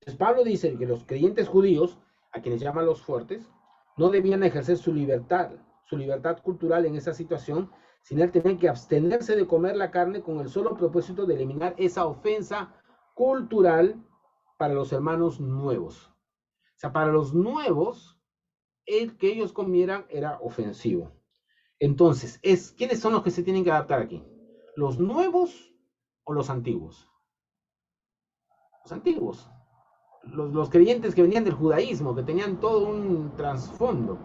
Entonces Pablo dice que los creyentes judíos, a quienes llaman los fuertes, no debían ejercer su libertad cultural en esa situación, sino tenían que abstenerse de comer la carne con el solo propósito de eliminar esa ofensa cultural para los hermanos nuevos. O sea, para los nuevos, el que ellos comieran era ofensivo. Entonces, ¿quiénes son los que se tienen que adaptar aquí? ¿Los nuevos o los antiguos? Los antiguos. Los creyentes que venían del judaísmo, que tenían todo un trasfondo.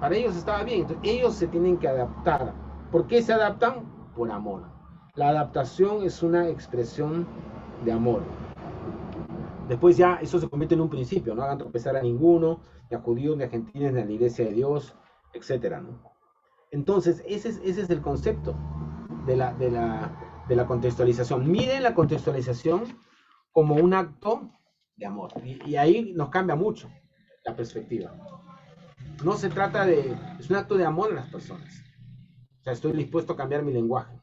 Para ellos estaba bien. Entonces, ellos se tienen que adaptar. ¿Por qué se adaptan? Por amor. La adaptación es una expresión de amor. Después ya eso se convierte en un principio, no hagan tropezar a ninguno, ni a judíos, ni a gentiles, ni a la iglesia de Dios, etcétera, ¿no? Entonces, ese es el concepto de la contextualización. Miren la contextualización como un acto de amor. Y ahí nos cambia mucho la perspectiva. No se trata es un acto de amor a las personas. O sea, estoy dispuesto a cambiar mi lenguaje.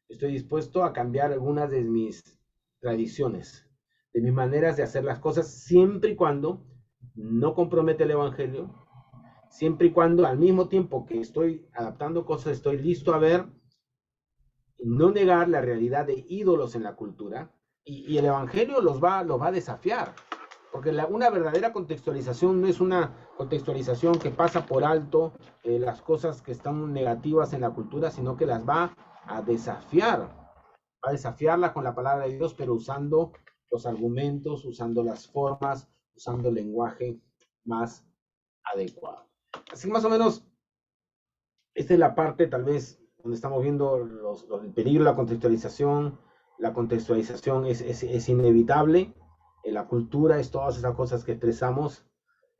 Estoy dispuesto a cambiar algunas de mis tradiciones, de mis maneras de hacer las cosas, siempre y cuando no compromete el evangelio, siempre y cuando al mismo tiempo que estoy adaptando cosas, estoy listo a ver y no negar la realidad de ídolos en la cultura, y el evangelio los va a desafiar, porque una verdadera contextualización no es una contextualización que pasa por alto las cosas que están negativas en la cultura, sino que las va a desafiar, desafiarla con la palabra de Dios, pero usando los argumentos, usando las formas, usando el lenguaje más adecuado. Así que más o menos, esta es la parte tal vez donde estamos viendo el peligro de la contextualización. La contextualización es inevitable. La cultura es todas esas cosas que expresamos.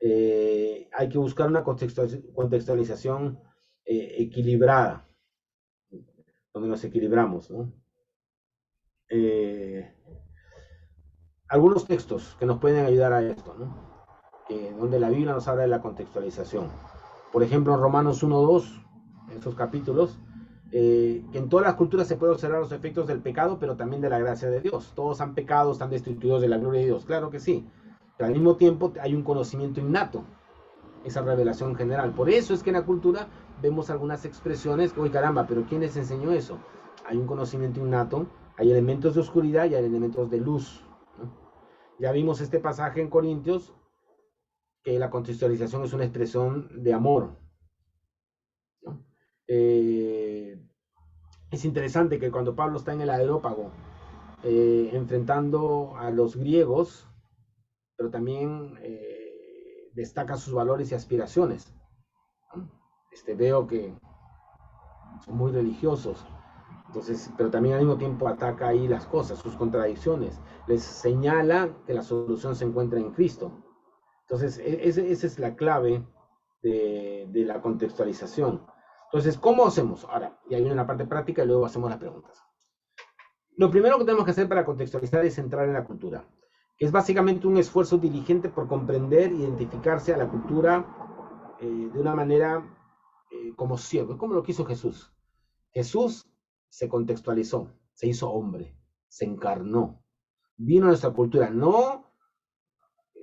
Hay que buscar una contextualización equilibrada, donde nos equilibramos, ¿no? algunos textos que nos pueden ayudar a esto, ¿no? Donde la Biblia nos habla de la contextualización. Por ejemplo, en Romanos 1:2, en estos capítulos, que en todas las culturas se puede observar los efectos del pecado, pero también de la gracia de Dios. Todos han pecado, están destituidos de la gloria de Dios. Claro que sí. Pero al mismo tiempo hay un conocimiento innato, esa revelación general. Por eso es que en la cultura vemos algunas expresiones que, uy, caramba, pero ¿quién les enseñó eso? Hay un conocimiento innato, hay elementos de oscuridad y hay elementos de luz, ¿no? Ya vimos este pasaje en Corintios, que la contextualización es una expresión de amor, ¿no? Es interesante que cuando Pablo está en el Areópago, enfrentando a los griegos, pero también destaca sus valores y aspiraciones, ¿no? Veo que son muy religiosos, entonces, pero también al mismo tiempo ataca ahí las cosas, sus contradicciones, les señala que la solución se encuentra en Cristo. Entonces, esa es la clave de la contextualización. Entonces, ¿cómo hacemos? Ahora, y ahí viene la parte práctica y luego hacemos las preguntas. Lo primero que tenemos que hacer para contextualizar es entrar en la cultura, que es básicamente un esfuerzo diligente por comprender e identificarse a la cultura de una manera como siervo, como lo que hizo Jesús. Jesús se contextualizó, se hizo hombre, se encarnó, vino a nuestra cultura, no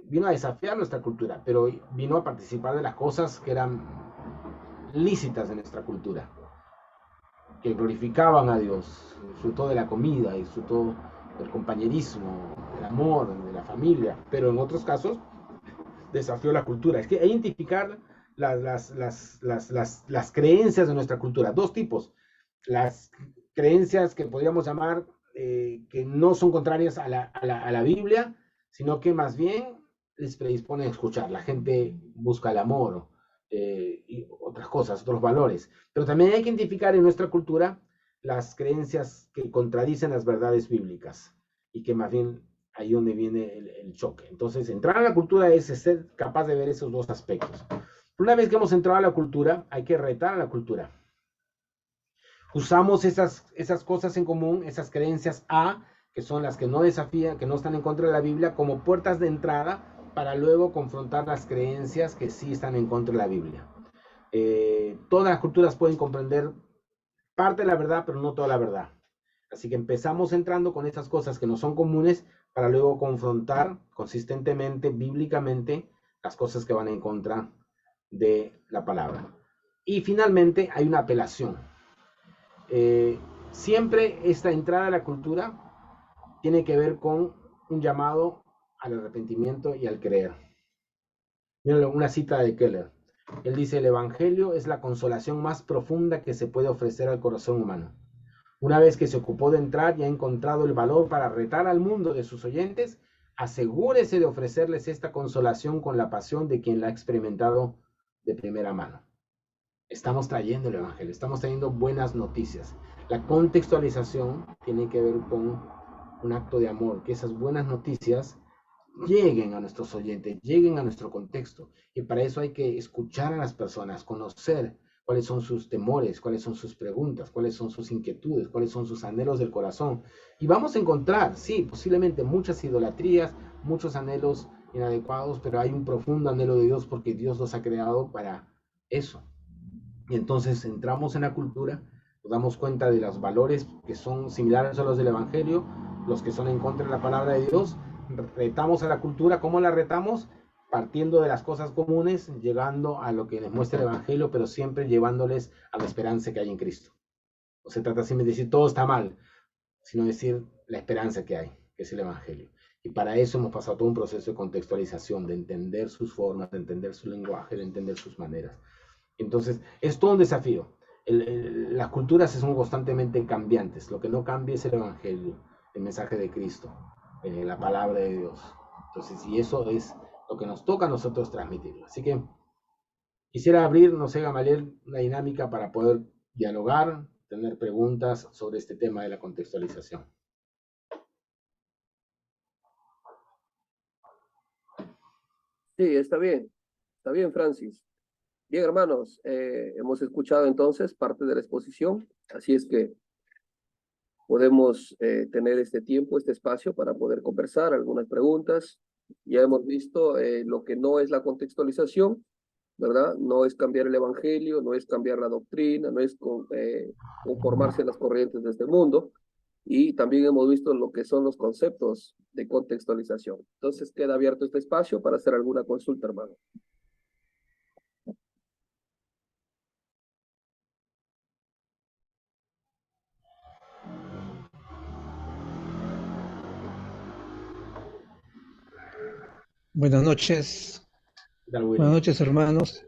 vino a desafiar nuestra cultura, pero vino a participar de las cosas que eran lícitas de nuestra cultura, que glorificaban a Dios, disfrutó de la comida, disfrutó del compañerismo, del amor, de la familia, pero en otros casos desafió la cultura. Es que hay que identificar las creencias de nuestra cultura, dos tipos: las creencias que podríamos llamar que no son contrarias a la Biblia, sino que más bien les predisponen a escuchar. La gente busca el amor y otras cosas, otros valores. Pero también hay que identificar en nuestra cultura las creencias que contradicen las verdades bíblicas y que más bien ahí donde viene el choque. Entonces, entrar a la cultura es ser capaz de ver esos dos aspectos. Una vez que hemos entrado a la cultura, hay que retar a la cultura. Usamos esas cosas en común, esas creencias A, que son las que no desafían, que no están en contra de la Biblia, como puertas de entrada para luego confrontar las creencias que sí están en contra de la Biblia. Todas las culturas pueden comprender parte de la verdad, pero no toda la verdad. Así que empezamos entrando con esas cosas que no son comunes para luego confrontar consistentemente, bíblicamente, las cosas que van en contra de la palabra. Y finalmente hay una apelación. Siempre esta entrada a la cultura tiene que ver con un llamado al arrepentimiento y al creer. Miren una cita de Keller. Él dice: el evangelio es la consolación más profunda que se puede ofrecer al corazón humano. Una vez que se ocupó de entrar y ha encontrado el valor para retar al mundo de sus oyentes, asegúrese de ofrecerles esta consolación con la pasión de quien la ha experimentado de primera mano. Estamos trayendo el evangelio, estamos trayendo buenas noticias. La contextualización tiene que ver con un acto de amor, que esas buenas noticias lleguen a nuestros oyentes, lleguen a nuestro contexto. Y para eso hay que escuchar a las personas, conocer cuáles son sus temores, cuáles son sus preguntas, cuáles son sus inquietudes, cuáles son sus anhelos del corazón. Y vamos a encontrar, sí, posiblemente muchas idolatrías, muchos anhelos inadecuados, pero hay un profundo anhelo de Dios porque Dios los ha creado para eso. Y entonces entramos en la cultura, nos damos cuenta de los valores que son similares a los del Evangelio, los que son en contra de la palabra de Dios. Retamos a la cultura. ¿Cómo la retamos? Partiendo de las cosas comunes, llegando a lo que les muestra el Evangelio, pero siempre llevándoles a la esperanza que hay en Cristo. No se trata siempre de decir todo está mal, sino decir la esperanza que hay, que es el Evangelio. Y para eso hemos pasado todo un proceso de contextualización, de entender sus formas, de entender su lenguaje, de entender sus maneras. Entonces, es todo un desafío. Las culturas son constantemente cambiantes. Lo que no cambia es el Evangelio, el mensaje de Cristo, la palabra de Dios. Entonces, y eso es lo que nos toca a nosotros transmitirlo. Así que quisiera abrir, no sé, Gamaliel, una dinámica para poder dialogar, tener preguntas sobre este tema de la contextualización. Sí, está bien, Francis. Bien, hermanos, hemos escuchado entonces parte de la exposición, así es que podemos tener este tiempo, este espacio para poder conversar, algunas preguntas. Ya hemos visto lo que no es la contextualización, ¿verdad? No es cambiar el evangelio, no es cambiar la doctrina, no es conformarse en las corrientes de este mundo. Y también hemos visto lo que son los conceptos de contextualización. Entonces queda abierto este espacio para hacer alguna consulta, hermano. Buenas noches. Buenas noches, hermanos.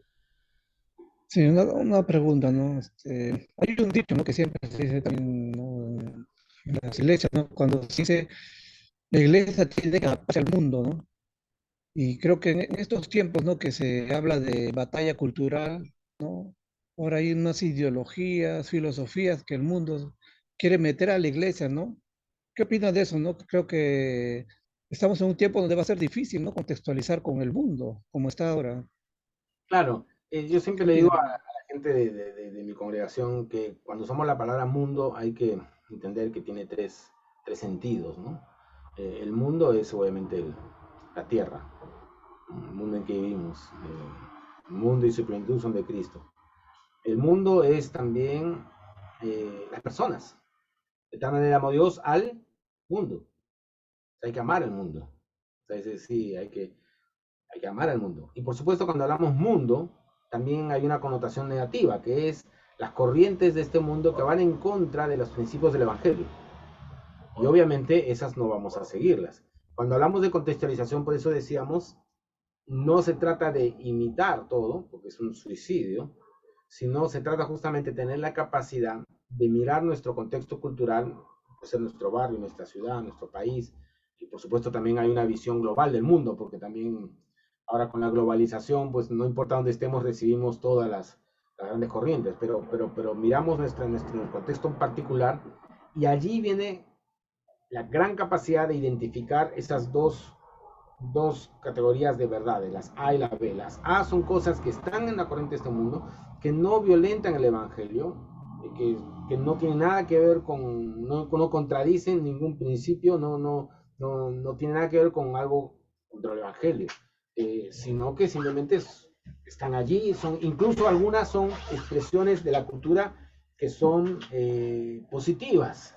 Sí, una pregunta, ¿no? Hay un dicho, ¿no? Que siempre se dice también, ¿no? En las iglesias, ¿no? Cuando se dice, la iglesia tiene que adaptarse al mundo, ¿no? Y creo que en estos tiempos, ¿no? Que se habla de batalla cultural, ¿no? Ahora hay unas ideologías, filosofías que el mundo quiere meter a la iglesia, ¿no? ¿Qué opinas de eso, no? Creo que estamos en un tiempo donde va a ser difícil, ¿no? Contextualizar con el mundo, como está ahora. Claro, yo siempre ¿Qué le digo opinas? a la gente de mi congregación que cuando usamos la palabra mundo hay que entender que tiene tres sentidos, ¿no? El mundo es obviamente la tierra, el mundo en que vivimos. El mundo y su plenitud son de Cristo. El mundo es también las personas. De tal manera amó Dios al mundo. Hay que amar al mundo. O sea, sí, hay que amar al mundo. Y por supuesto, cuando hablamos mundo, también hay una connotación negativa, que es las corrientes de este mundo que van en contra de los principios del Evangelio. Y obviamente esas no vamos a seguirlas. Cuando hablamos de contextualización, por eso decíamos, no se trata de imitar todo, porque es un suicidio, sino se trata justamente de tener la capacidad de mirar nuestro contexto cultural, pues en nuestro barrio, nuestra ciudad, nuestro país, y por supuesto también hay una visión global del mundo, porque también ahora con la globalización, pues no importa dónde estemos, recibimos todas las grandes corrientes, pero miramos nuestro contexto en particular, y allí viene la gran capacidad de identificar esas dos categorías de verdades, las A y las B. Las A son cosas que están en la corriente de este mundo, que no violentan el Evangelio, que no tienen nada que ver con, no contradicen ningún principio, no tiene nada que ver con algo contra el Evangelio, sino que simplemente están allí, incluso algunas son expresiones de la cultura que son positivas,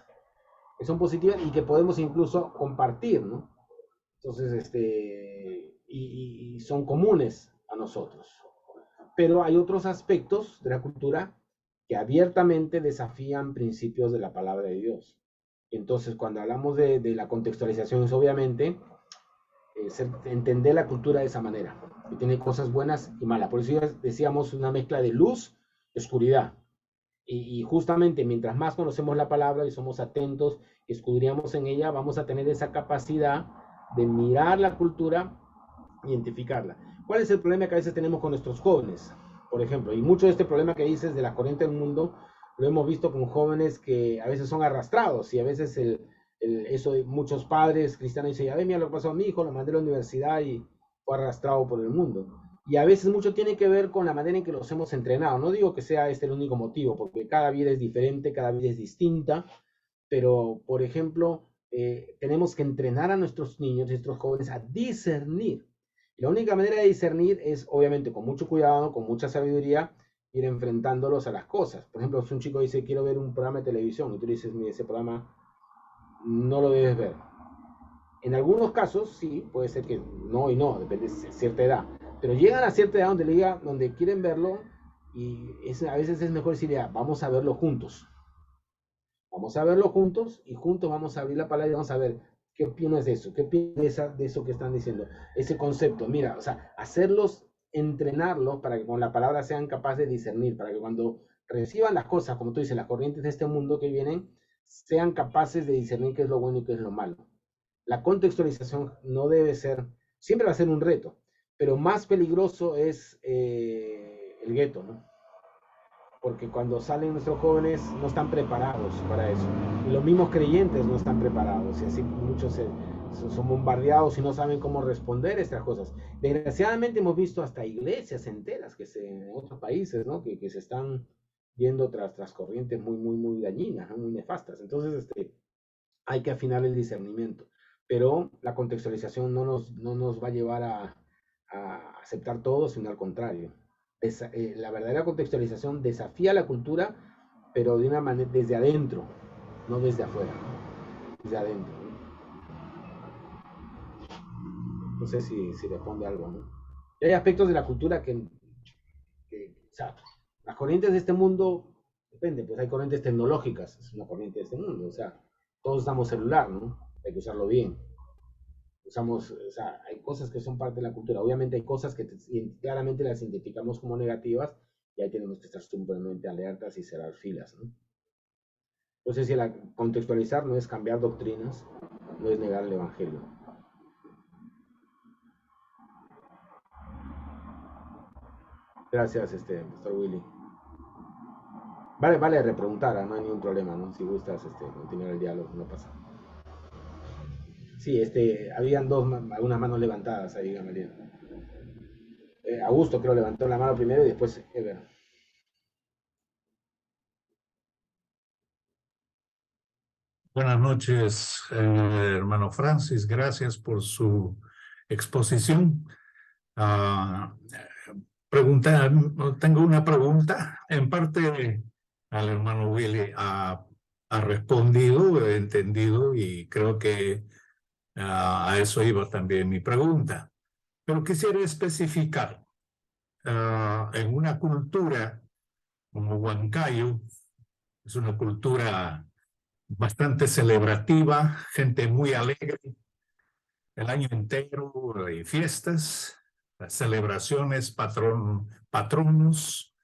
y que podemos incluso compartir, ¿no? Entonces, y son comunes a nosotros. Pero hay otros aspectos de la cultura que abiertamente desafían principios de la palabra de Dios. Entonces, cuando hablamos de la contextualización, es obviamente entender la cultura de esa manera, que tiene cosas buenas y malas. Por eso ya decíamos una mezcla de luz y oscuridad. Y justamente mientras más conocemos la palabra y somos atentos, escudriñamos en ella, vamos a tener esa capacidad de mirar la cultura, identificarla. ¿Cuál es el problema que a veces tenemos con nuestros jóvenes? Por ejemplo, y mucho de este problema que dices de la corriente del mundo, lo hemos visto con jóvenes que a veces son arrastrados y a veces eso de muchos padres cristianos dicen, ya ve, mira lo que pasó a mi hijo, lo mandé a la universidad y fue arrastrado por el mundo. Y a veces mucho tiene que ver con la manera en que los hemos entrenado. No digo que sea este el único motivo, porque cada vida es diferente, cada vida es distinta, pero, por ejemplo, tenemos que entrenar a nuestros niños, nuestros jóvenes a discernir. Y la única manera de discernir es, obviamente, con mucho cuidado, con mucha sabiduría, ir enfrentándolos a las cosas. Por ejemplo, si un chico dice, quiero ver un programa de televisión, y tú le dices, mire, ese programa no lo debes ver. En algunos casos, sí, puede ser que no y no, depende de cierta edad. Pero llegan a cierta edad donde quieren verlo, y a veces es mejor decirle, vamos a verlo juntos. Vamos a verlo juntos y juntos vamos a abrir la palabra y vamos a ver qué opinas de eso, qué opinas de eso que están diciendo, ese concepto. Mira, o sea, hacerlos, entrenarlos para que con la palabra sean capaces de discernir, para que cuando reciban las cosas, como tú dices, las corrientes de este mundo que vienen, sean capaces de discernir qué es lo bueno y qué es lo malo. La contextualización no debe ser, siempre va a ser un reto, pero más peligroso es el gueto, ¿no? Porque cuando salen nuestros jóvenes no están preparados para eso. Y los mismos creyentes no están preparados, y así muchos son bombardeados y no saben cómo responder a estas cosas. Desgraciadamente hemos visto hasta iglesias enteras en otros países, ¿no? que se están yendo tras corrientes muy dañinas, ¿no? Muy nefastas. Entonces, hay que afinar el discernimiento. Pero la contextualización no nos va a llevar a aceptar todo, sino al contrario. La verdadera contextualización desafía la cultura, pero de una manera desde adentro, no desde afuera, ¿no? Desde adentro, ¿no? No sé si responde algo, ¿no? Y hay aspectos de la cultura o sea, las corrientes de este mundo, depende, pues hay corrientes tecnológicas, es una corriente de este mundo, o sea, todos usamos celular, ¿no? Hay que usarlo bien. O sea, hay cosas que son parte de la cultura. Obviamente hay cosas que claramente las identificamos como negativas y ahí tenemos que estar simplemente alertas y cerrar filas, ¿no? Entonces, si contextualizar no es cambiar doctrinas, no es negar el evangelio. Gracias, Pastor Willy. Vale repreguntar, no hay ningún problema, ¿no? Si gustas continuar el diálogo, no pasa. Sí, habían algunas manos levantadas ahí, Gamaliel. Augusto creo levantó la mano primero y después Ever. Buenas noches, hermano Francis. Gracias por su exposición. Tengo una pregunta. En parte, al hermano Willy ha respondido, he entendido, y creo que a eso iba también mi pregunta. Pero quisiera especificar, en una cultura como Huancayo, es una cultura bastante celebrativa, gente muy alegre, el año entero hay fiestas, las celebraciones, patronos,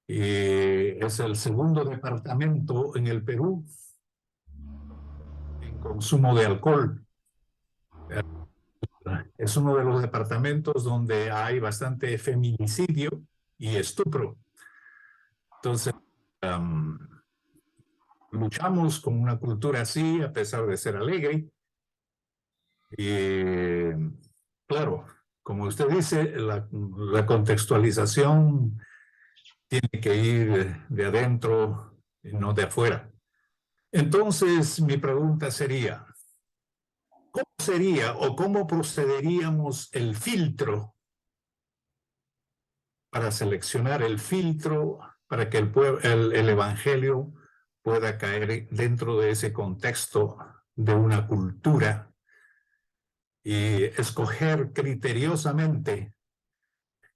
y es el segundo departamento en el Perú en consumo de alcohol. Es uno de los departamentos donde hay bastante feminicidio y estupro. Entonces, luchamos con una cultura así, a pesar de ser alegre. Y claro, como usted dice, la contextualización tiene que ir de adentro y no de afuera. Entonces, mi pregunta sería, ¿cómo sería o cómo procederíamos el filtro para seleccionar el filtro para que el evangelio pueda caer dentro de ese contexto de una cultura y escoger criteriosamente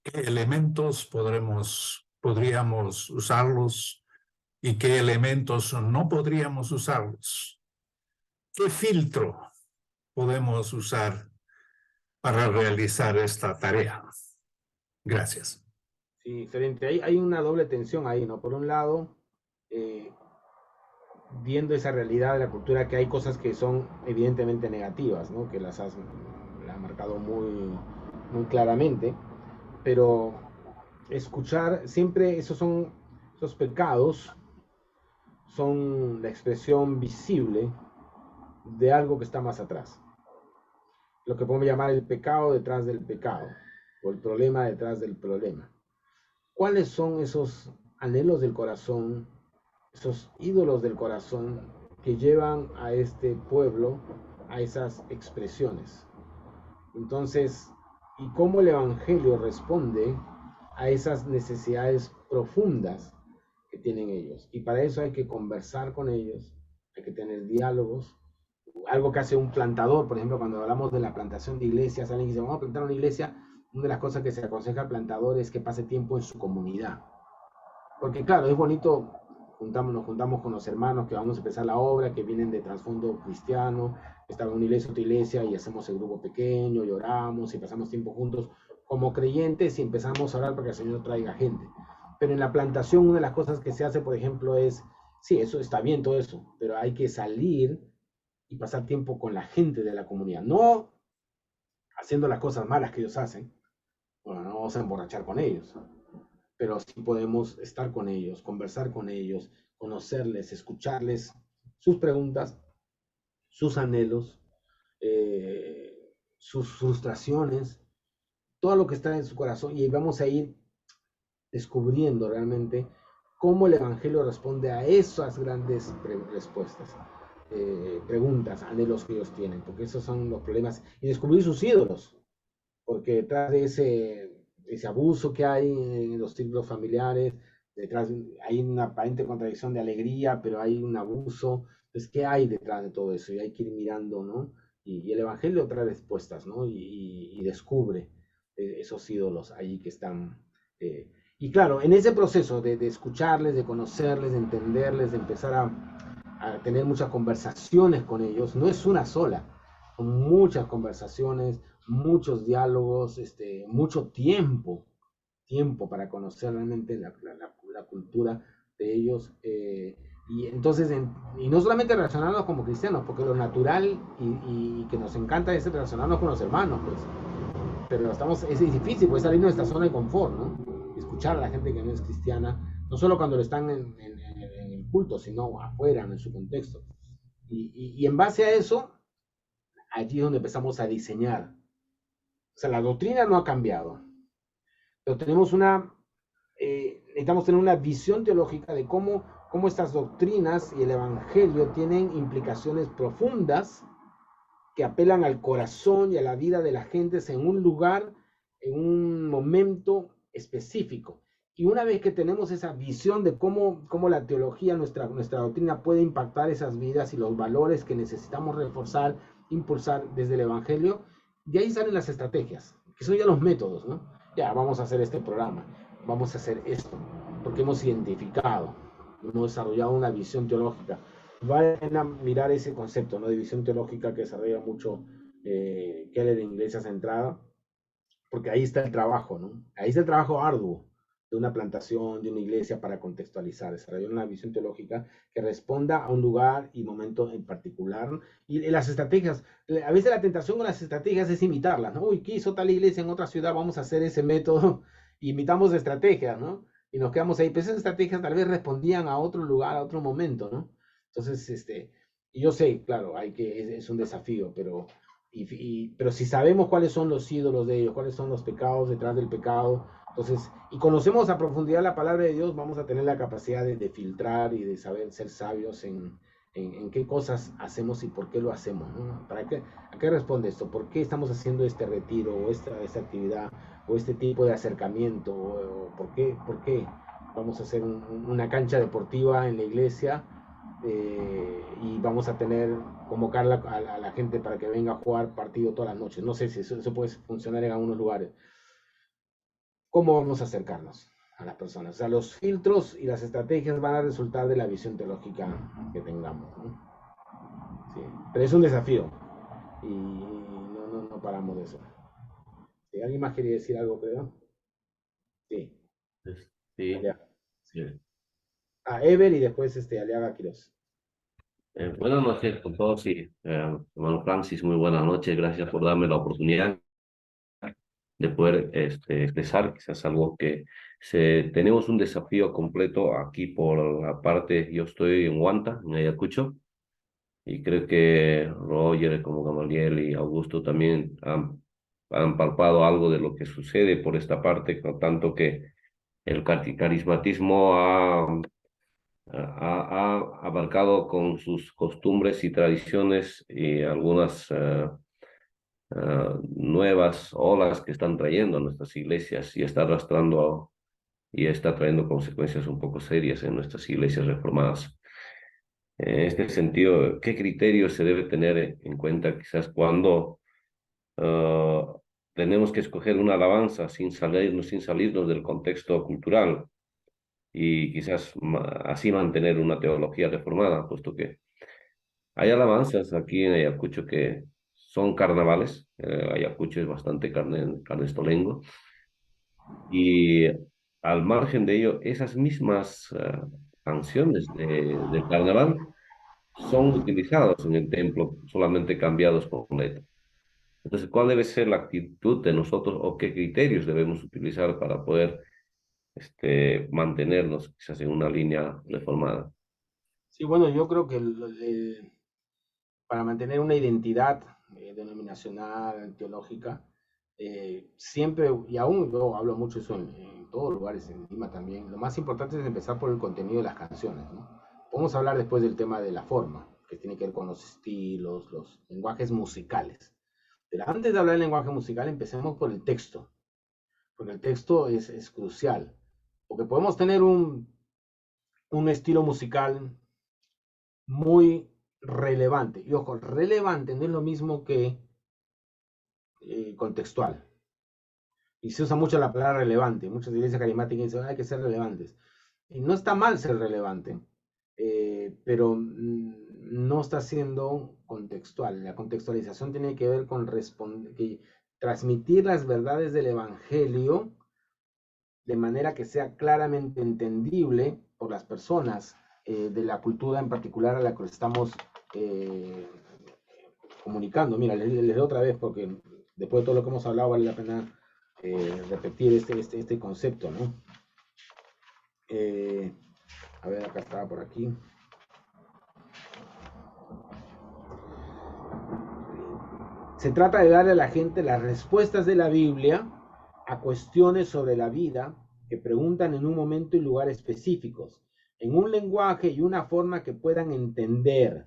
qué elementos podríamos usarlos y qué elementos no podríamos usarlos? ¿Qué filtro podemos usar para realizar esta tarea? Gracias. Sí, excelente. Hay una doble tensión ahí, ¿no? Por un lado, viendo esa realidad de la cultura, que hay cosas que son evidentemente negativas, ¿no? Que la ha marcado muy claramente, pero escuchar siempre esos pecados son la expresión visible de algo que está más atrás. Lo que podemos llamar el pecado detrás del pecado, o el problema detrás del problema. ¿Cuáles son esos anhelos del corazón, esos ídolos del corazón que llevan a este pueblo a esas expresiones? Entonces, ¿y cómo el Evangelio responde a esas necesidades profundas que tienen ellos? Y para eso hay que conversar con ellos, hay que tener diálogos. Algo que hace un plantador, por ejemplo, cuando hablamos de la plantación de iglesias, alguien dice, vamos a plantar una iglesia, una de las cosas que se aconseja al plantador es que pase tiempo en su comunidad. Porque claro, es bonito, nos juntamos con los hermanos que vamos a empezar la obra, que vienen de trasfondo cristiano, estamos en una iglesia, otra iglesia, y hacemos el grupo pequeño, y oramos, y pasamos tiempo juntos como creyentes, y empezamos a orar para que el Señor traiga gente. Pero en la plantación, una de las cosas que se hace, por ejemplo, es, sí, eso está bien, todo eso, pero hay que salir y pasar tiempo con la gente de la comunidad, no haciendo las cosas malas que ellos hacen. Bueno, no vamos a emborrachar con ellos, pero sí podemos estar con ellos, conversar con ellos, conocerles, escucharles sus preguntas, sus anhelos, sus frustraciones, todo lo que está en su corazón, y vamos a ir descubriendo realmente cómo el Evangelio responde a esas grandes respuestas, preguntas, anhelos que ellos tienen, porque esos son los problemas, y descubrir sus ídolos, porque detrás de ese abuso que hay en los círculos familiares, detrás hay una aparente contradicción de alegría, pero hay un abuso. Entonces, ¿qué hay detrás de todo eso? Y hay que ir mirando, ¿no? Y el Evangelio trae respuestas, ¿no? Y descubre esos ídolos ahí que están. Y claro, en ese proceso de escucharles, de conocerles, de entenderles, de empezar a tener muchas conversaciones con ellos, no es una sola, son muchas conversaciones, muchos diálogos, mucho tiempo para conocer realmente la cultura de ellos. Y entonces, y no solamente relacionarnos como cristianos, porque lo natural y que nos encanta es relacionarnos con los hermanos, pues. Pero es difícil, pues salir de nuestra zona de confort, ¿no? Escuchar a la gente que no es cristiana, no solo cuando lo están en el culto, sino afuera, en su contexto. Y en base a eso, allí es donde empezamos a diseñar. O sea, la doctrina no ha cambiado, pero necesitamos tener una visión teológica de cómo estas doctrinas y el Evangelio tienen implicaciones profundas que apelan al corazón y a la vida de la gente en un lugar, en un momento específico. Y una vez que tenemos esa visión de cómo la teología, nuestra doctrina puede impactar esas vidas y los valores que necesitamos reforzar, impulsar desde el Evangelio, de ahí salen las estrategias, que son ya los métodos, ¿no? Ya, vamos a hacer este programa, vamos a hacer esto, porque hemos identificado, hemos desarrollado una visión teológica. Vayan a mirar ese concepto, ¿no? De visión teológica que desarrolla mucho Keller en Iglesia Centrada, porque ahí está el trabajo, ¿no? Ahí está el trabajo arduo de una plantación, de una iglesia para contextualizar, desarrollar una visión teológica que responda a un lugar y momento en particular. Y las estrategias, a veces la tentación con las estrategias es imitarlas, ¿no? Uy, ¿qué hizo tal iglesia en otra ciudad? Vamos a hacer ese método, imitamos estrategias, ¿no? Y nos quedamos ahí, pero esas estrategias tal vez respondían a otro lugar, a otro momento, ¿no? Entonces, y yo sé, claro, es un desafío, pero si sabemos cuáles son los ídolos de ellos, cuáles son los pecados detrás del pecado, entonces, y conocemos a profundidad la palabra de Dios, vamos a tener la capacidad de filtrar y de saber ser sabios en qué cosas hacemos y por qué lo hacemos, ¿no? ¿A qué responde esto? ¿Por qué estamos haciendo este retiro o esta actividad o este tipo de acercamiento? ¿O por qué vamos a hacer una cancha deportiva en la iglesia? Y vamos a convocar a la gente para que venga a jugar partido todas las noches. No sé si eso puede funcionar en algunos lugares. ¿Cómo vamos a acercarnos a las personas? O sea, los filtros y las estrategias van a resultar de la visión teológica que tengamos, ¿no? Sí. Pero es un desafío y no paramos de eso. ¿Sí? ¿Alguien más quería decir algo, creo? Sí. Sí. Aliaga. Sí. Ever y después Aliaga Quiroz. Buenas noches con todos y hermano Francis, muy buenas noches. Gracias por darme la oportunidad de poder expresar quizás algo que tenemos un desafío completo aquí por la parte, yo estoy en Huanta, en Ayacucho, y creo que Roger, como Gamaliel y Augusto también han palpado algo de lo que sucede por esta parte, con tanto que el carismatismo ha abarcado con sus costumbres y tradiciones y algunas nuevas olas que están trayendo a nuestras iglesias y está arrastrando y está trayendo consecuencias un poco serias en nuestras iglesias reformadas. En este sentido, ¿qué criterios se debe tener en cuenta quizás cuando tenemos que escoger una alabanza sin salirnos del contexto cultural y quizás así mantener una teología reformada, puesto que hay alabanzas aquí en Ayacucho que son carnavales? Ayacucho es bastante carnestolengo, y al margen de ello, esas mismas canciones del carnaval son utilizadas en el templo, solamente cambiados con letra. Entonces, ¿cuál debe ser la actitud de nosotros o qué criterios debemos utilizar para poder mantenernos quizás en una línea reformada? Sí, bueno, yo creo que para mantener una identidad denominacional, teológica, siempre, y aún yo hablo mucho eso en en todos lugares, en Lima también, lo más importante es empezar por el contenido de las canciones, ¿no? Vamos a hablar después del tema de la forma, que tiene que ver con los estilos, los lenguajes musicales. Pero antes de hablar del lenguaje musical, empecemos por el texto, porque el texto es crucial, porque podemos tener un estilo musical muy relevante, y ojo, relevante no es lo mismo que contextual. Y se usa mucho la palabra relevante. Muchas iglesias carismáticas dicen, hay que ser relevantes. Y no está mal ser relevante, pero no está siendo contextual. La contextualización tiene que ver con transmitir las verdades del Evangelio de manera que sea claramente entendible por las personas de la cultura en particular a la que estamos comunicando. Mira, les doy otra vez porque después de todo lo que hemos hablado vale la pena repetir este concepto, ¿no? A ver, acá estaba por aquí. Se trata de darle a la gente las respuestas de la Biblia a cuestiones sobre la vida que preguntan en un momento y lugar específicos, en un lenguaje y una forma que puedan entender,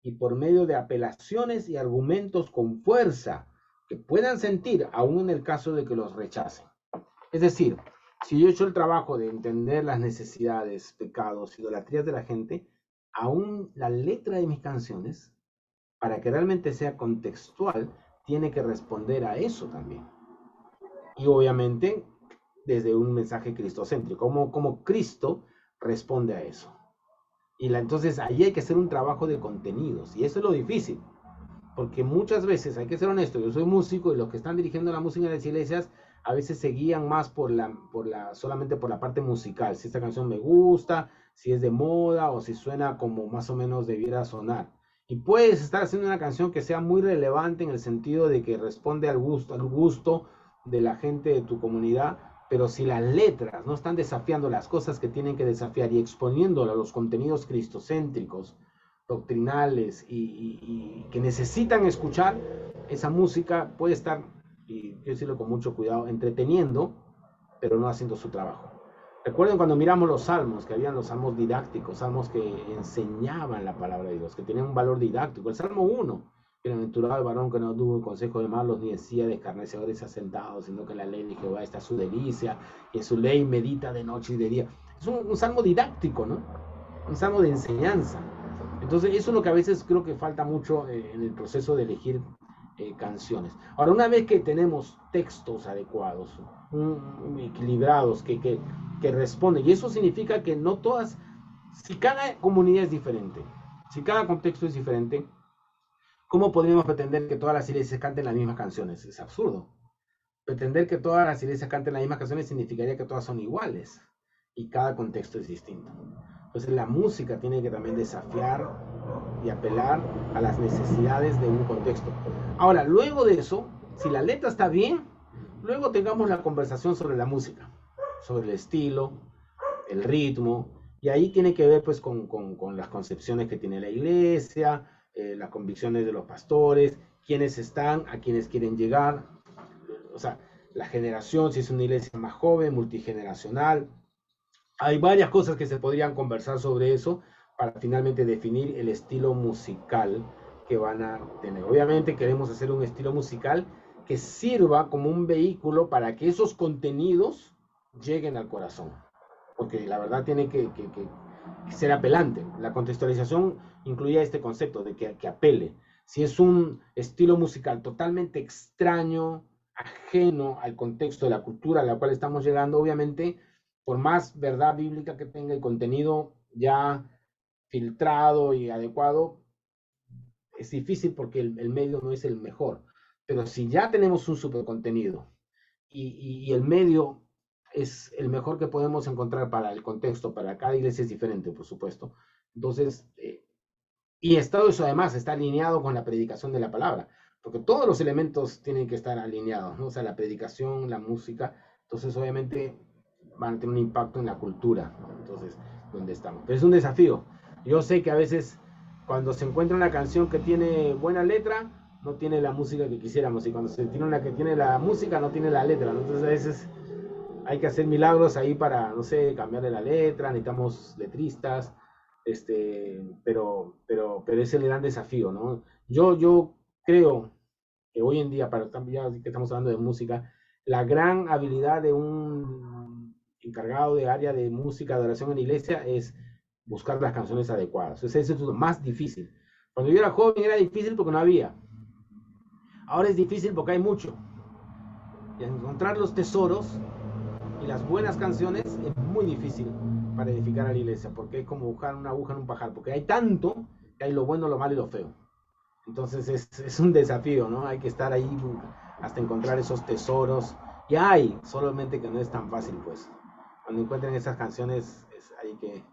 y por medio de apelaciones y argumentos con fuerza que puedan sentir, aún en el caso de que los rechacen. Es decir, si yo he hecho el trabajo de entender las necesidades, pecados, idolatrías de la gente, aún la letra de mis canciones, para que realmente sea contextual, tiene que responder a eso también. Y obviamente, desde un mensaje cristocéntrico, como Cristo responde a eso. Entonces, ahí hay que hacer un trabajo de contenidos, y eso es lo difícil. Porque muchas veces, hay que ser honesto, yo soy músico y los que están dirigiendo la música en las iglesias a veces se guían más solamente por la parte musical. Si esta canción me gusta, si es de moda o si suena como más o menos debiera sonar. Y puedes estar haciendo una canción que sea muy relevante en el sentido de que responde al gusto de la gente de tu comunidad, pero si las letras no están desafiando las cosas que tienen que desafiar y exponiéndolo a los contenidos cristocéntricos, doctrinales y que necesitan escuchar, esa música puede estar, y quiero decirlo con mucho cuidado, entreteniendo, pero no haciendo su trabajo. Recuerden cuando miramos los salmos, que habían los salmos didácticos, salmos que enseñaban la palabra de Dios, que tenían un valor didáctico. El Salmo 1, bienaventurado el varón que no tuvo el consejo de malos, ni en silla de escarnecedores asentado, sino que en la ley de Jehová está su delicia, y en su ley medita de noche y de día. Es un salmo didáctico, ¿no? Un salmo de enseñanza. Entonces, eso es lo que a veces creo que falta mucho en el proceso de elegir canciones. Ahora, una vez que tenemos textos adecuados, equilibrados, que responden, y eso significa que no todas, si cada comunidad es diferente, si cada contexto es diferente, ¿cómo podríamos pretender que todas las iglesias canten las mismas canciones? Es absurdo. Pretender que todas las iglesias canten las mismas canciones significaría que todas son iguales, y cada contexto es distinto. Entonces la música tiene que también desafiar y apelar a las necesidades de un contexto. Ahora, luego de eso, si la letra está bien, luego tengamos la conversación sobre la música, sobre el estilo, el ritmo, y ahí tiene que ver pues con las concepciones que tiene la iglesia, las convicciones de los pastores, quiénes están, a quienes quieren llegar, o sea, la generación, si es una iglesia más joven, multigeneracional. Hay varias cosas que se podrían conversar sobre eso para finalmente definir el estilo musical que van a tener. Obviamente queremos hacer un estilo musical que sirva como un vehículo para que esos contenidos lleguen al corazón. Porque la verdad tiene que ser apelante. La contextualización incluía este concepto de que apele. Si es un estilo musical totalmente extraño, ajeno al contexto de la cultura a la cual estamos llegando, obviamente, por más verdad bíblica que tenga el contenido ya filtrado y adecuado, es difícil porque el medio no es el mejor. Pero si ya tenemos un super contenido y el medio es el mejor que podemos encontrar para el contexto, para cada iglesia es diferente, por supuesto. Entonces, y eso además está alineado con la predicación de la palabra, porque todos los elementos tienen que estar alineados, ¿no? O sea, la predicación, la música, entonces obviamente van a tener un impacto en la cultura, ¿no? Entonces, ¿dónde estamos? Pero es un desafío. Yo sé que a veces cuando se encuentra una canción que tiene buena letra, no tiene la música que quisiéramos, y cuando se tiene una que tiene la música, no tiene la letra, ¿no? Entonces hay que hacer milagros ahí para, no sé, cambiarle la letra, necesitamos letristas, pero es el gran desafío, ¿no? Yo creo que hoy en día, ya que estamos hablando de música, la gran habilidad de un encargado de área de música, de oración en la iglesia, es buscar las canciones adecuadas. Eso es lo más difícil. Cuando yo era joven era difícil porque no había. Ahora es difícil porque hay mucho. Y encontrar los tesoros y las buenas canciones es muy difícil para edificar a la iglesia, porque es como buscar una aguja en un pajar, porque hay tanto que hay lo bueno, lo malo y lo feo. Entonces es un desafío, ¿no? Hay que estar ahí hasta encontrar esos tesoros. Y hay, solamente que no es tan fácil, pues. Cuando encuentren esas canciones, hay que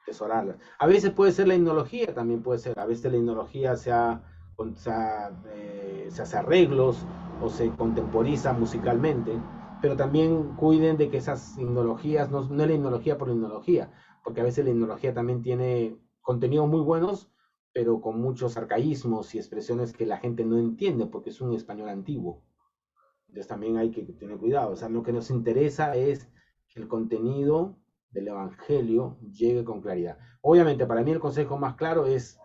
tesorarlas. A veces puede ser la himnología, también puede ser. A veces la himnología se hace arreglos o se contemporiza musicalmente, pero también cuiden de que esas himnologías, no es la himnología por la himnología, porque a veces la himnología también tiene contenidos muy buenos, pero con muchos arcaísmos y expresiones que la gente no entiende porque es un español antiguo. Entonces también hay que tener cuidado. O sea, lo que nos interesa es que el contenido del Evangelio llegue con claridad. Obviamente, para mí el consejo más claro es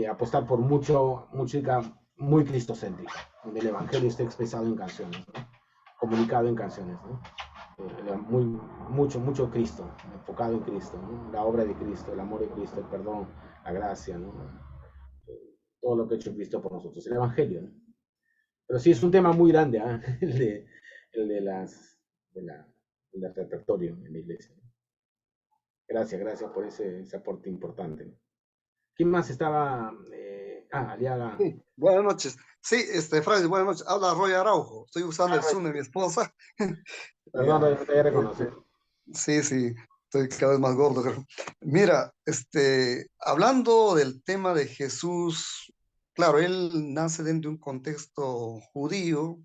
apostar por música muy cristocéntrica, donde el Evangelio esté expresado en canciones, ¿no? Comunicado en canciones, ¿no? Mucho Cristo, enfocado en Cristo, ¿no? La obra de Cristo, el amor de Cristo, el perdón, la gracia, ¿no? Todo lo que ha hecho Cristo por nosotros, el Evangelio, ¿no? Pero sí es un tema muy grande, ¿eh? el de las, de la, del repertorio en la iglesia, ¿no? Gracias por ese aporte importante, ¿no? ¿Quién más estaba? Aliaga. Sí, buenas noches. Sí, Francis, buenas noches. Habla Roy Araujo. Estoy usando el Zoom de mi esposa. Perdón, Ya. no te había reconocido. Sí, sí, estoy cada vez más gordo, creo. Mira, hablando del tema de Jesús, claro, él nace dentro de un contexto judío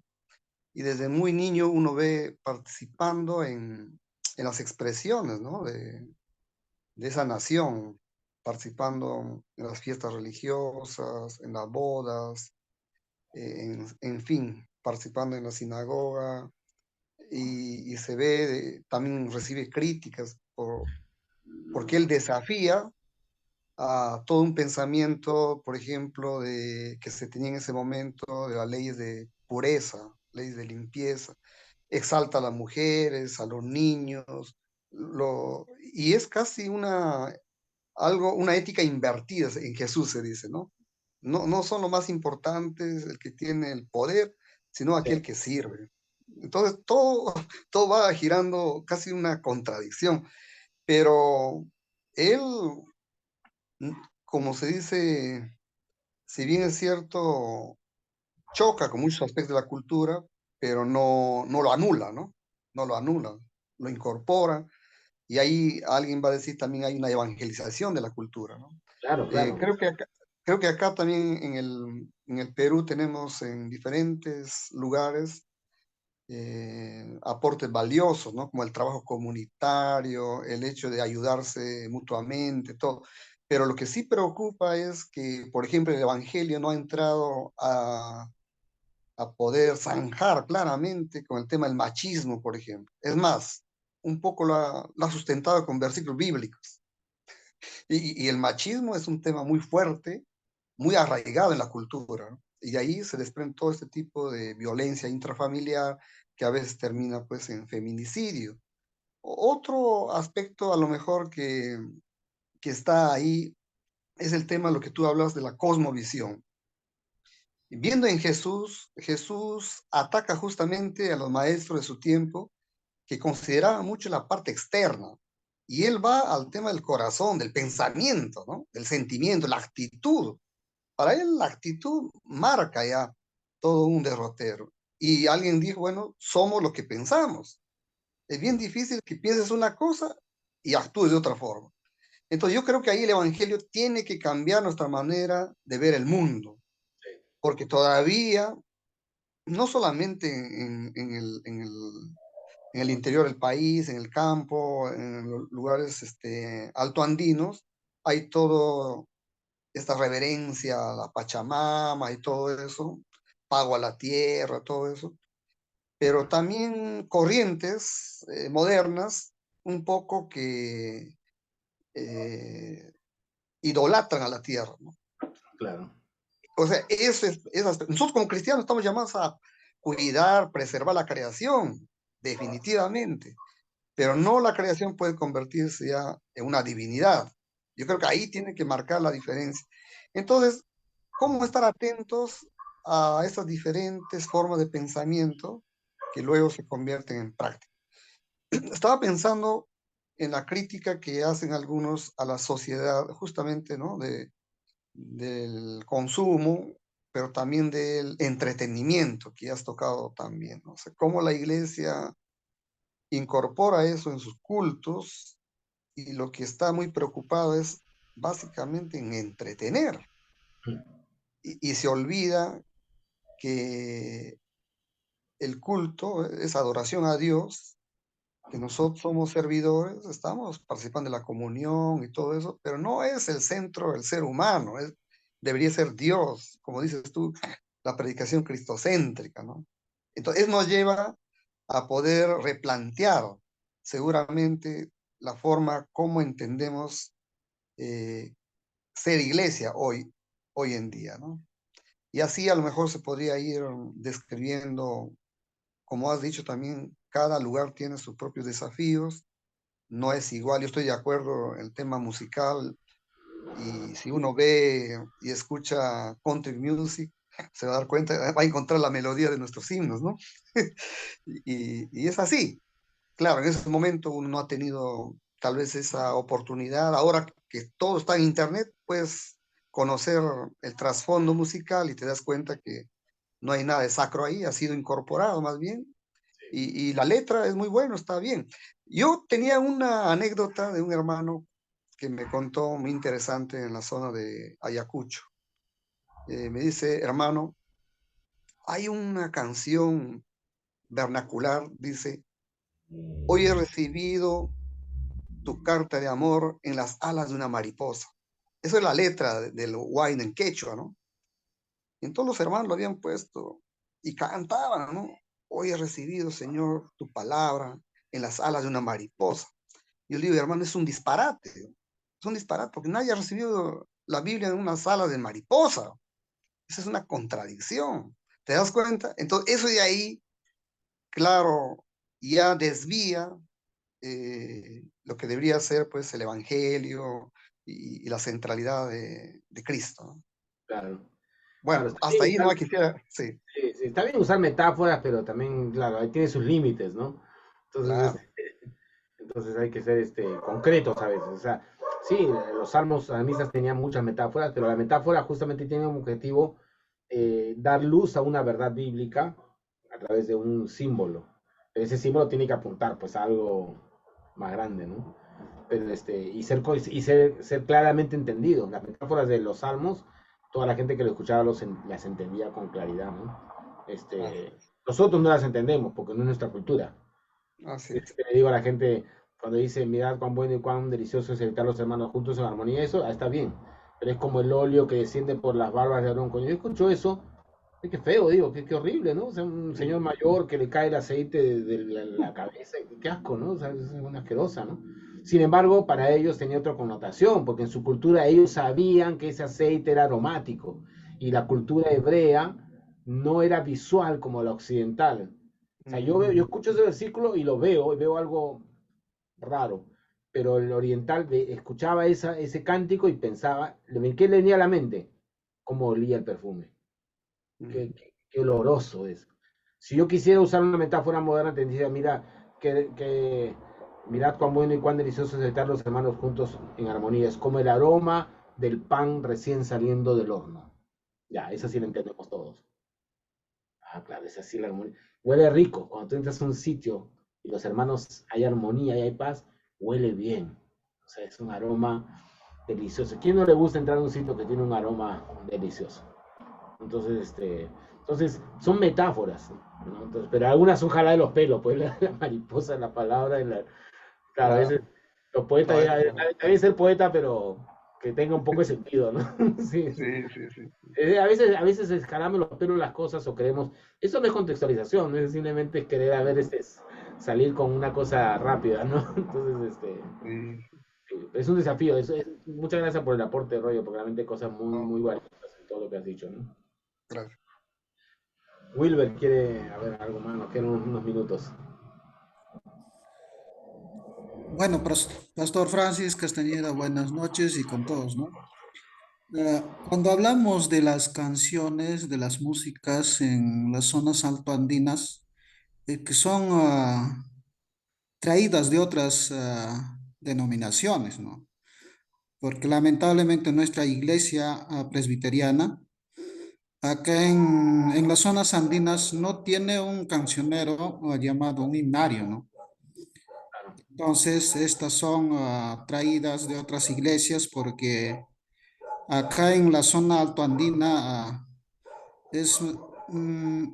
y desde muy niño uno ve participando en las expresiones, ¿no? de esa nación, participando en las fiestas religiosas, en las bodas, en fin, participando en la sinagoga, y se ve, también recibe críticas porque él desafía a todo un pensamiento, por ejemplo, que se tenía en ese momento de las leyes de pureza, leyes de limpieza, exalta a las mujeres, a los niños, y es casi una ética invertida en Jesús, se dice, ¿no? No son los más importantes el que tiene el poder, sino aquel que sirve. Entonces, todo va girando casi una contradicción, pero él, como se dice, si bien es cierto, choca con muchos aspectos de la cultura, pero no lo anula, ¿no? No lo anula, lo incorpora, y ahí alguien va a decir también hay una evangelización de la cultura, ¿no? Claro. Creo que acá también en el Perú tenemos en diferentes lugares aportes valiosos, ¿no? Como el trabajo comunitario, el hecho de ayudarse mutuamente, todo. Pero lo que sí preocupa es que, por ejemplo, el Evangelio no ha entrado a poder zanjar claramente con el tema del machismo, por ejemplo. Es más, un poco lo ha sustentado con versículos bíblicos. Y el machismo es un tema muy fuerte, muy arraigado en la cultura, ¿no? Y de ahí se desprende todo este tipo de violencia intrafamiliar que a veces termina pues en feminicidio. Otro aspecto a lo mejor que está ahí es el tema de lo que tú hablas de la cosmovisión. Viendo en Jesús, Jesús ataca justamente a los maestros de su tiempo que consideraban mucho la parte externa. Y él va al tema del corazón, del pensamiento, ¿no? Del sentimiento, la actitud. Para él la actitud marca ya todo un derrotero. Y alguien dijo, bueno, somos lo que pensamos. Es bien difícil que pienses una cosa y actúes de otra forma. Entonces yo creo que ahí el Evangelio tiene que cambiar nuestra manera de ver el mundo, porque todavía, no solamente en el interior del país, en el campo, en los lugares altoandinos, hay todo esta reverencia a la Pachamama y todo eso, pago a la tierra, todo eso. pero también corrientes modernas un poco que idolatran a la tierra, ¿no? Claro. O sea, nosotros como cristianos estamos llamados a cuidar, preservar la creación, definitivamente, pero no la creación puede convertirse ya en una divinidad. Yo creo que ahí tiene que marcar la diferencia. Entonces, ¿cómo estar atentos a esas diferentes formas de pensamiento que luego se convierten en práctica? Estaba pensando en la crítica que hacen algunos a la sociedad, justamente, ¿no? Del consumo, pero también del entretenimiento, que ya has tocado también, ¿no? O sea, cómo la iglesia incorpora eso en sus cultos y lo que está muy preocupado es básicamente en entretener y se olvida que el culto es adoración a Dios, que nosotros somos servidores, estamos participando de la comunión y todo eso, pero no es el centro del ser humano, debería ser Dios, como dices tú, la predicación cristocéntrica, ¿no? Entonces, nos lleva a poder replantear seguramente la forma como entendemos ser iglesia hoy en día, ¿no? Y así a lo mejor se podría ir describiendo, como has dicho también, cada lugar tiene sus propios desafíos, no es igual, yo estoy de acuerdo en el tema musical, y si uno ve y escucha country music, se va a dar cuenta, va a encontrar la melodía de nuestros himnos, ¿no? y es así. Claro, en ese momento uno no ha tenido tal vez esa oportunidad. Ahora que todo está en internet, puedes conocer el trasfondo musical y te das cuenta que no hay nada de sacro ahí, ha sido incorporado más bien. Y la letra es muy bueno, está bien. Yo tenía una anécdota de un hermano que me contó muy interesante en la zona de Ayacucho. Me dice, hermano, hay una canción vernacular, dice, hoy he recibido tu carta de amor en las alas de una mariposa. Esa es la letra del Huayna en quechua, ¿no? Y todos los hermanos lo habían puesto y cantaban, ¿no? Hoy he recibido, Señor, tu palabra en las alas de una mariposa. Yo le digo, hermano, es un disparate. Es un disparate porque nadie ha recibido la Biblia en unas alas de mariposa. Esa es una contradicción. ¿Te das cuenta? Entonces, eso de ahí, claro, ya desvía lo que debería ser pues el Evangelio y la centralidad de Cristo, ¿no? Claro. Claro, Bueno, hasta ahí no quisiera, sí, sí, sí, está bien usar metáforas, pero también, claro, ahí tiene sus límites, ¿no? Entonces, claro. entonces hay que ser concretos a veces. O sea, sí, los salmos salmistas tenían muchas metáforas, pero la metáfora justamente tiene un objetivo, dar luz a una verdad bíblica a través de un símbolo. Pero ese símbolo tiene que apuntar pues a algo más grande, ¿no? Pero, ser claramente entendido. Las metáforas de los salmos, toda la gente que lo escuchaba las entendía con claridad, ¿no? Así es, Nosotros no las entendemos porque no es nuestra cultura. así Es es. que le digo a la gente cuando dice, mirad cuán bueno y cuán delicioso es estar los hermanos juntos en armonía, eso está bien, pero es como el óleo que desciende por las barbas de Aarón. Cuando yo escucho eso, qué feo, digo, qué horrible, ¿no? O sea, un señor mayor que le cae el aceite de la cabeza, qué asco, ¿no? O sea, es una asquerosa, ¿no? Sin embargo, para ellos tenía otra connotación, porque en su cultura ellos sabían que ese aceite era aromático, y la cultura hebrea no era visual como la occidental. O sea, yo escucho ese versículo y lo veo, y veo algo raro, pero el oriental escuchaba ese cántico y pensaba, ¿qué le venía a la mente? ¿Cómo olía el perfume? Qué oloroso es. Si yo quisiera usar una metáfora moderna, tendría, mirad cuán bueno y cuán delicioso es estar los hermanos juntos en armonía. Es como el aroma del pan recién saliendo del horno. Ya, esa sí la entendemos todos. Ah, claro, esa sí la armonía. Huele rico. Cuando tú entras a un sitio y los hermanos hay armonía y hay paz, huele bien. O sea, es un aroma delicioso. ¿Quién no le gusta entrar a un sitio que tiene un aroma delicioso? Entonces son metáforas, ¿no? Entonces, pero algunas son jala de los pelos, pues la mariposa, la palabra, claro, a Claro, veces los poetas, no, está bien ser poeta, pero que tenga un poco de sentido, ¿no? Sí. Sí, sí, sí. A veces escalamos los pelos las cosas o queremos, eso no es contextualización, no es simplemente querer a ver salir con una cosa rápida, ¿no? Entonces, Sí, es un desafío. Muchas gracias por el aporte, Rollo, porque realmente hay cosas muy, no, muy valiosas en todo lo que has dicho, ¿no? gracias. Wilber quiere, a ver, algo más, nos quedan unos minutos. Bueno, Pastor Francis Castañeda, buenas noches y con todos, ¿no? Cuando hablamos de las canciones, de las músicas en las zonas altoandinas, que son traídas de otras denominaciones, ¿no? Porque lamentablemente nuestra iglesia presbiteriana, acá en las zonas andinas, no tiene un cancionero llamado un himnario, ¿no? Entonces, estas son traídas de otras iglesias porque acá en la zona altoandina es mm,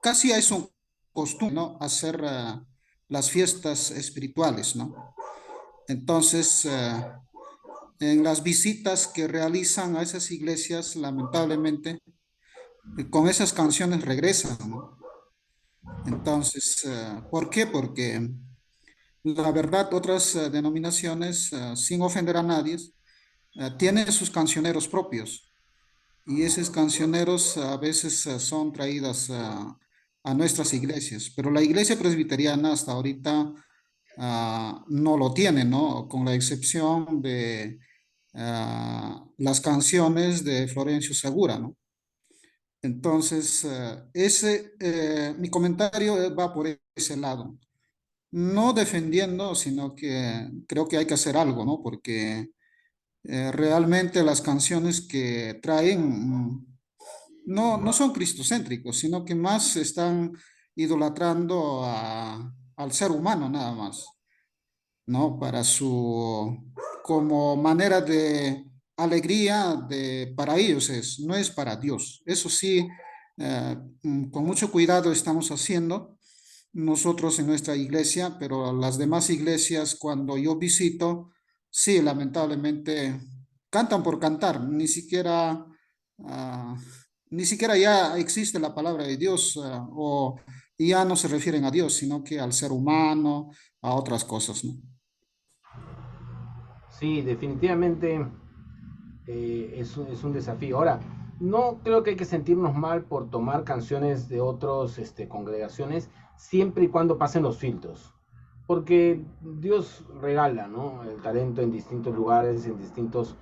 casi es un costumbre, ¿no? Hacer las fiestas espirituales, ¿no? Entonces, en las visitas que realizan a esas iglesias, lamentablemente, con esas canciones regresan, ¿no? Entonces, ¿por qué? Porque la verdad, otras denominaciones, sin ofender a nadie, tienen sus cancioneros propios y esos cancioneros a veces son traídas a nuestras iglesias, pero la iglesia presbiteriana hasta ahorita no lo tiene, ¿no? Con la excepción de las canciones de Florencio Segura, ¿no? Entonces, mi comentario va por ese lado. No defendiendo, sino que creo que hay que hacer algo, ¿no? Porque realmente las canciones que traen no son cristocéntricos, sino que más están idolatrando al ser humano nada más, ¿no? Como manera de alegría para ellos no es para Dios. Eso sí, con mucho cuidado estamos haciendo nosotros en nuestra iglesia, pero las demás iglesias cuando yo visito, sí, lamentablemente cantan por cantar, ah, ni siquiera ya existe la palabra de Dios, o ya no se refieren a Dios, sino que al ser humano, a otras cosas, ¿no? Sí, definitivamente es un desafío. Ahora, no creo que hay que sentirnos mal por tomar canciones de otras congregaciones siempre y cuando pasen los filtros. Porque Dios regala, ¿no? El talento en distintos lugares, en distintos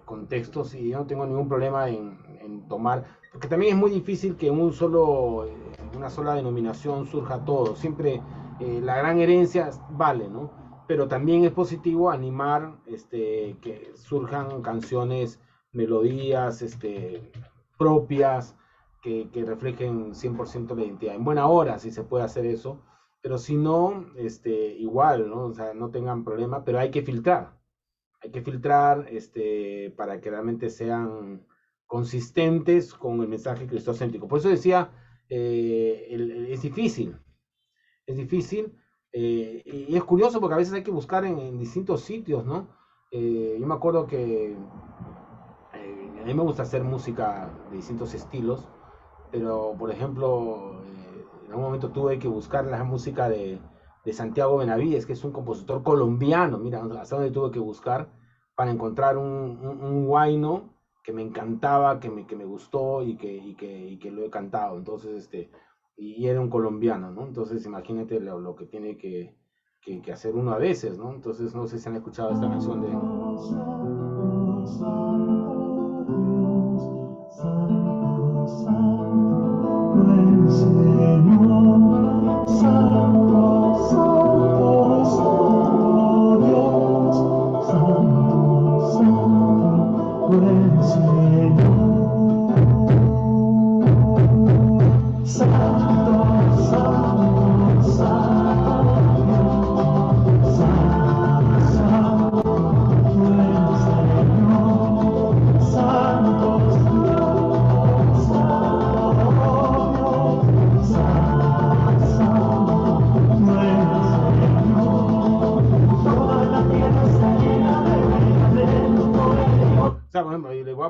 contextos, y yo no tengo ningún problema en tomar, porque también es muy difícil que en una sola denominación surja todo. Siempre la gran herencia vale, ¿no? Pero también es positivo animar que surjan canciones, melodías propias que reflejen 100% la identidad. En buena hora, si se puede hacer eso, pero si no, igual, ¿no? O sea, no tengan problema, pero hay que filtrar para que realmente sean consistentes con el mensaje cristocéntrico. Por eso decía, es difícil, y es curioso porque a veces hay que buscar en distintos sitios, ¿no? Yo me acuerdo que a mí me gusta hacer música de distintos estilos, pero por ejemplo, en un momento tuve que buscar la música de Santiago Benavides, que es un compositor colombiano. Mira, hasta donde tuve que buscar para encontrar un huayno que me encantaba, que me gustó y que lo he cantado. Entonces, y era un colombiano, ¿no? Entonces, imagínate lo que tiene que hacer uno a veces, ¿no? Entonces, no sé si han escuchado esta canción de...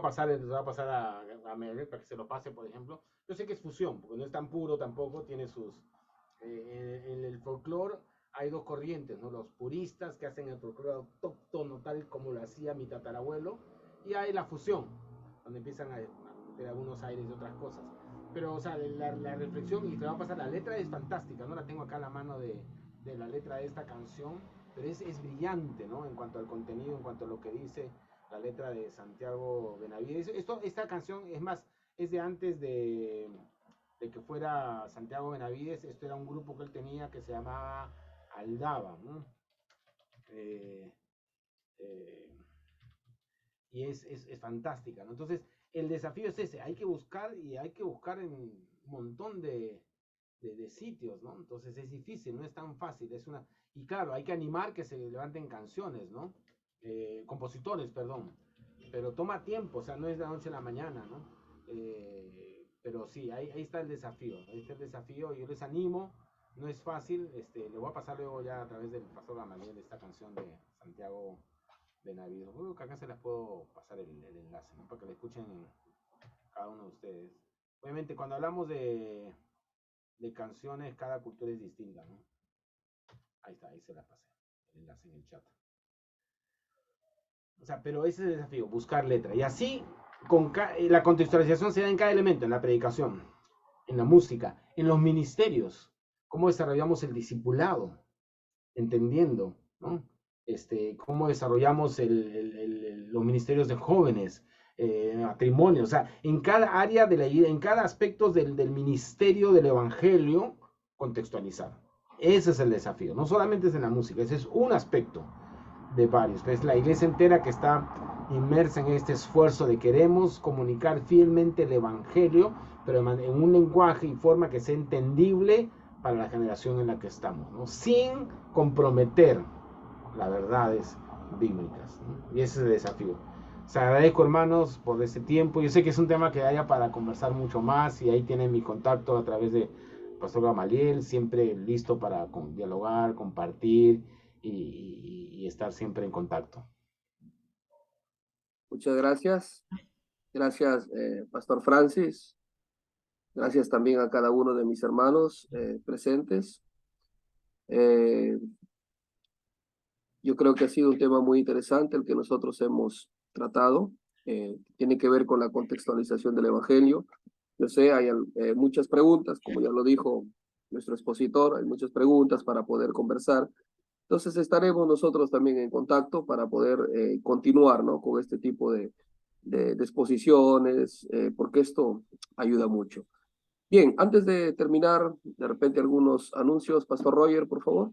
pasar, a Mary para que se lo pase, por ejemplo. Yo sé que es fusión, porque no es tan puro tampoco, tiene sus... en el folclore hay dos corrientes, ¿no? Los puristas que hacen el folclore autóctono tal como lo hacía mi tatarabuelo, y hay la fusión, donde empiezan a meter algunos aires de otras cosas. Pero, o sea, la reflexión, y te va a pasar, la letra es fantástica, no la tengo acá a la mano de la letra de esta canción, pero es brillante, ¿no? En cuanto al contenido, en cuanto a lo que dice la letra de Santiago Benavides. Esta canción, es más, es de antes de que fuera Santiago Benavides. Esto era un grupo que él tenía que se llamaba Aldaba, ¿no? Y es fantástica, ¿no? Entonces, el desafío es ese, hay que buscar en un montón de sitios, ¿no? Entonces es difícil, no es tan fácil, y claro, hay que animar que se levanten canciones, ¿no? Compositores, perdón, pero toma tiempo, o sea, no es de la noche a la mañana, ¿no? Pero sí, ahí está el desafío, yo les animo, no es fácil, le voy a pasar luego ya a través del pastor Gamaliel esta canción de Santiago Benavides. Creo que acá se las puedo pasar el enlace, ¿no? Para que la escuchen cada uno de ustedes. Obviamente, cuando hablamos de canciones, cada cultura es distinta, ¿no? Ahí está, ahí se la pasé, el enlace en el chat. O sea, pero ese es el desafío, buscar letra. Y así, la contextualización se da en cada elemento, en la predicación, en la música, en los ministerios. Cómo desarrollamos el discipulado, entendiendo, ¿no? Cómo desarrollamos los ministerios de jóvenes, matrimonio, o sea, en cada área de la vida, en cada aspecto del ministerio del evangelio, contextualizar. Ese es el desafío, no solamente es en la música, ese es un aspecto de varios. Es la iglesia entera que está inmersa en este esfuerzo de queremos comunicar fielmente el evangelio, pero en un lenguaje y forma que sea entendible para la generación en la que estamos, ¿no? Sin comprometer las verdades bíblicas, ¿no? Y ese es el desafío. O sea, agradezco, hermanos, por este tiempo. Yo sé que es un tema que haya para conversar mucho más, y ahí tienen mi contacto a través de Pastor Gamaliel, siempre listo para dialogar, compartir y estar siempre en contacto. Muchas gracias. Gracias, Pastor Francis. Gracias también a cada uno de mis hermanos presentes. Yo creo que ha sido un tema muy interesante el que nosotros hemos tratado. Tiene que ver con la contextualización del Evangelio. Yo sé, hay muchas preguntas, como ya lo dijo nuestro expositor, hay muchas preguntas para poder conversar. Entonces estaremos nosotros también en contacto para poder continuar, ¿no? Con este tipo de exposiciones, porque esto ayuda mucho. Bien, antes de terminar, de repente algunos anuncios. Pastor Roger, por favor.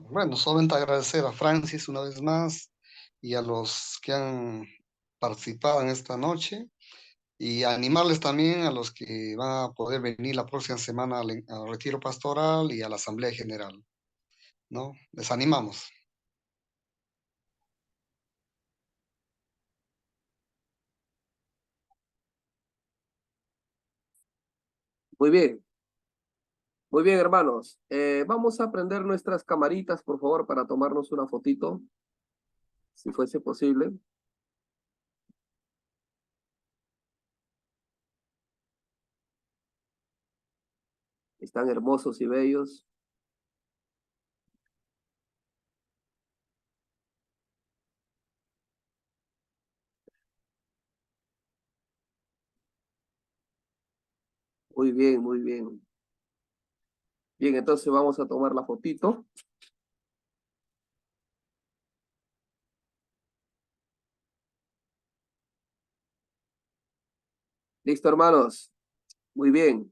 Bueno, solamente agradecer a Francis una vez más y a los que han participado en esta noche, y animarles también a los que van a poder venir la próxima semana al retiro pastoral y a la asamblea general, ¿no? Les animamos. Muy bien. Muy bien, hermanos. Vamos a prender nuestras camaritas, por favor, para tomarnos una fotito, si fuese posible. Están hermosos y bellos. Muy bien, muy bien. Bien, entonces vamos a tomar la fotito. Listo, hermanos. Muy bien.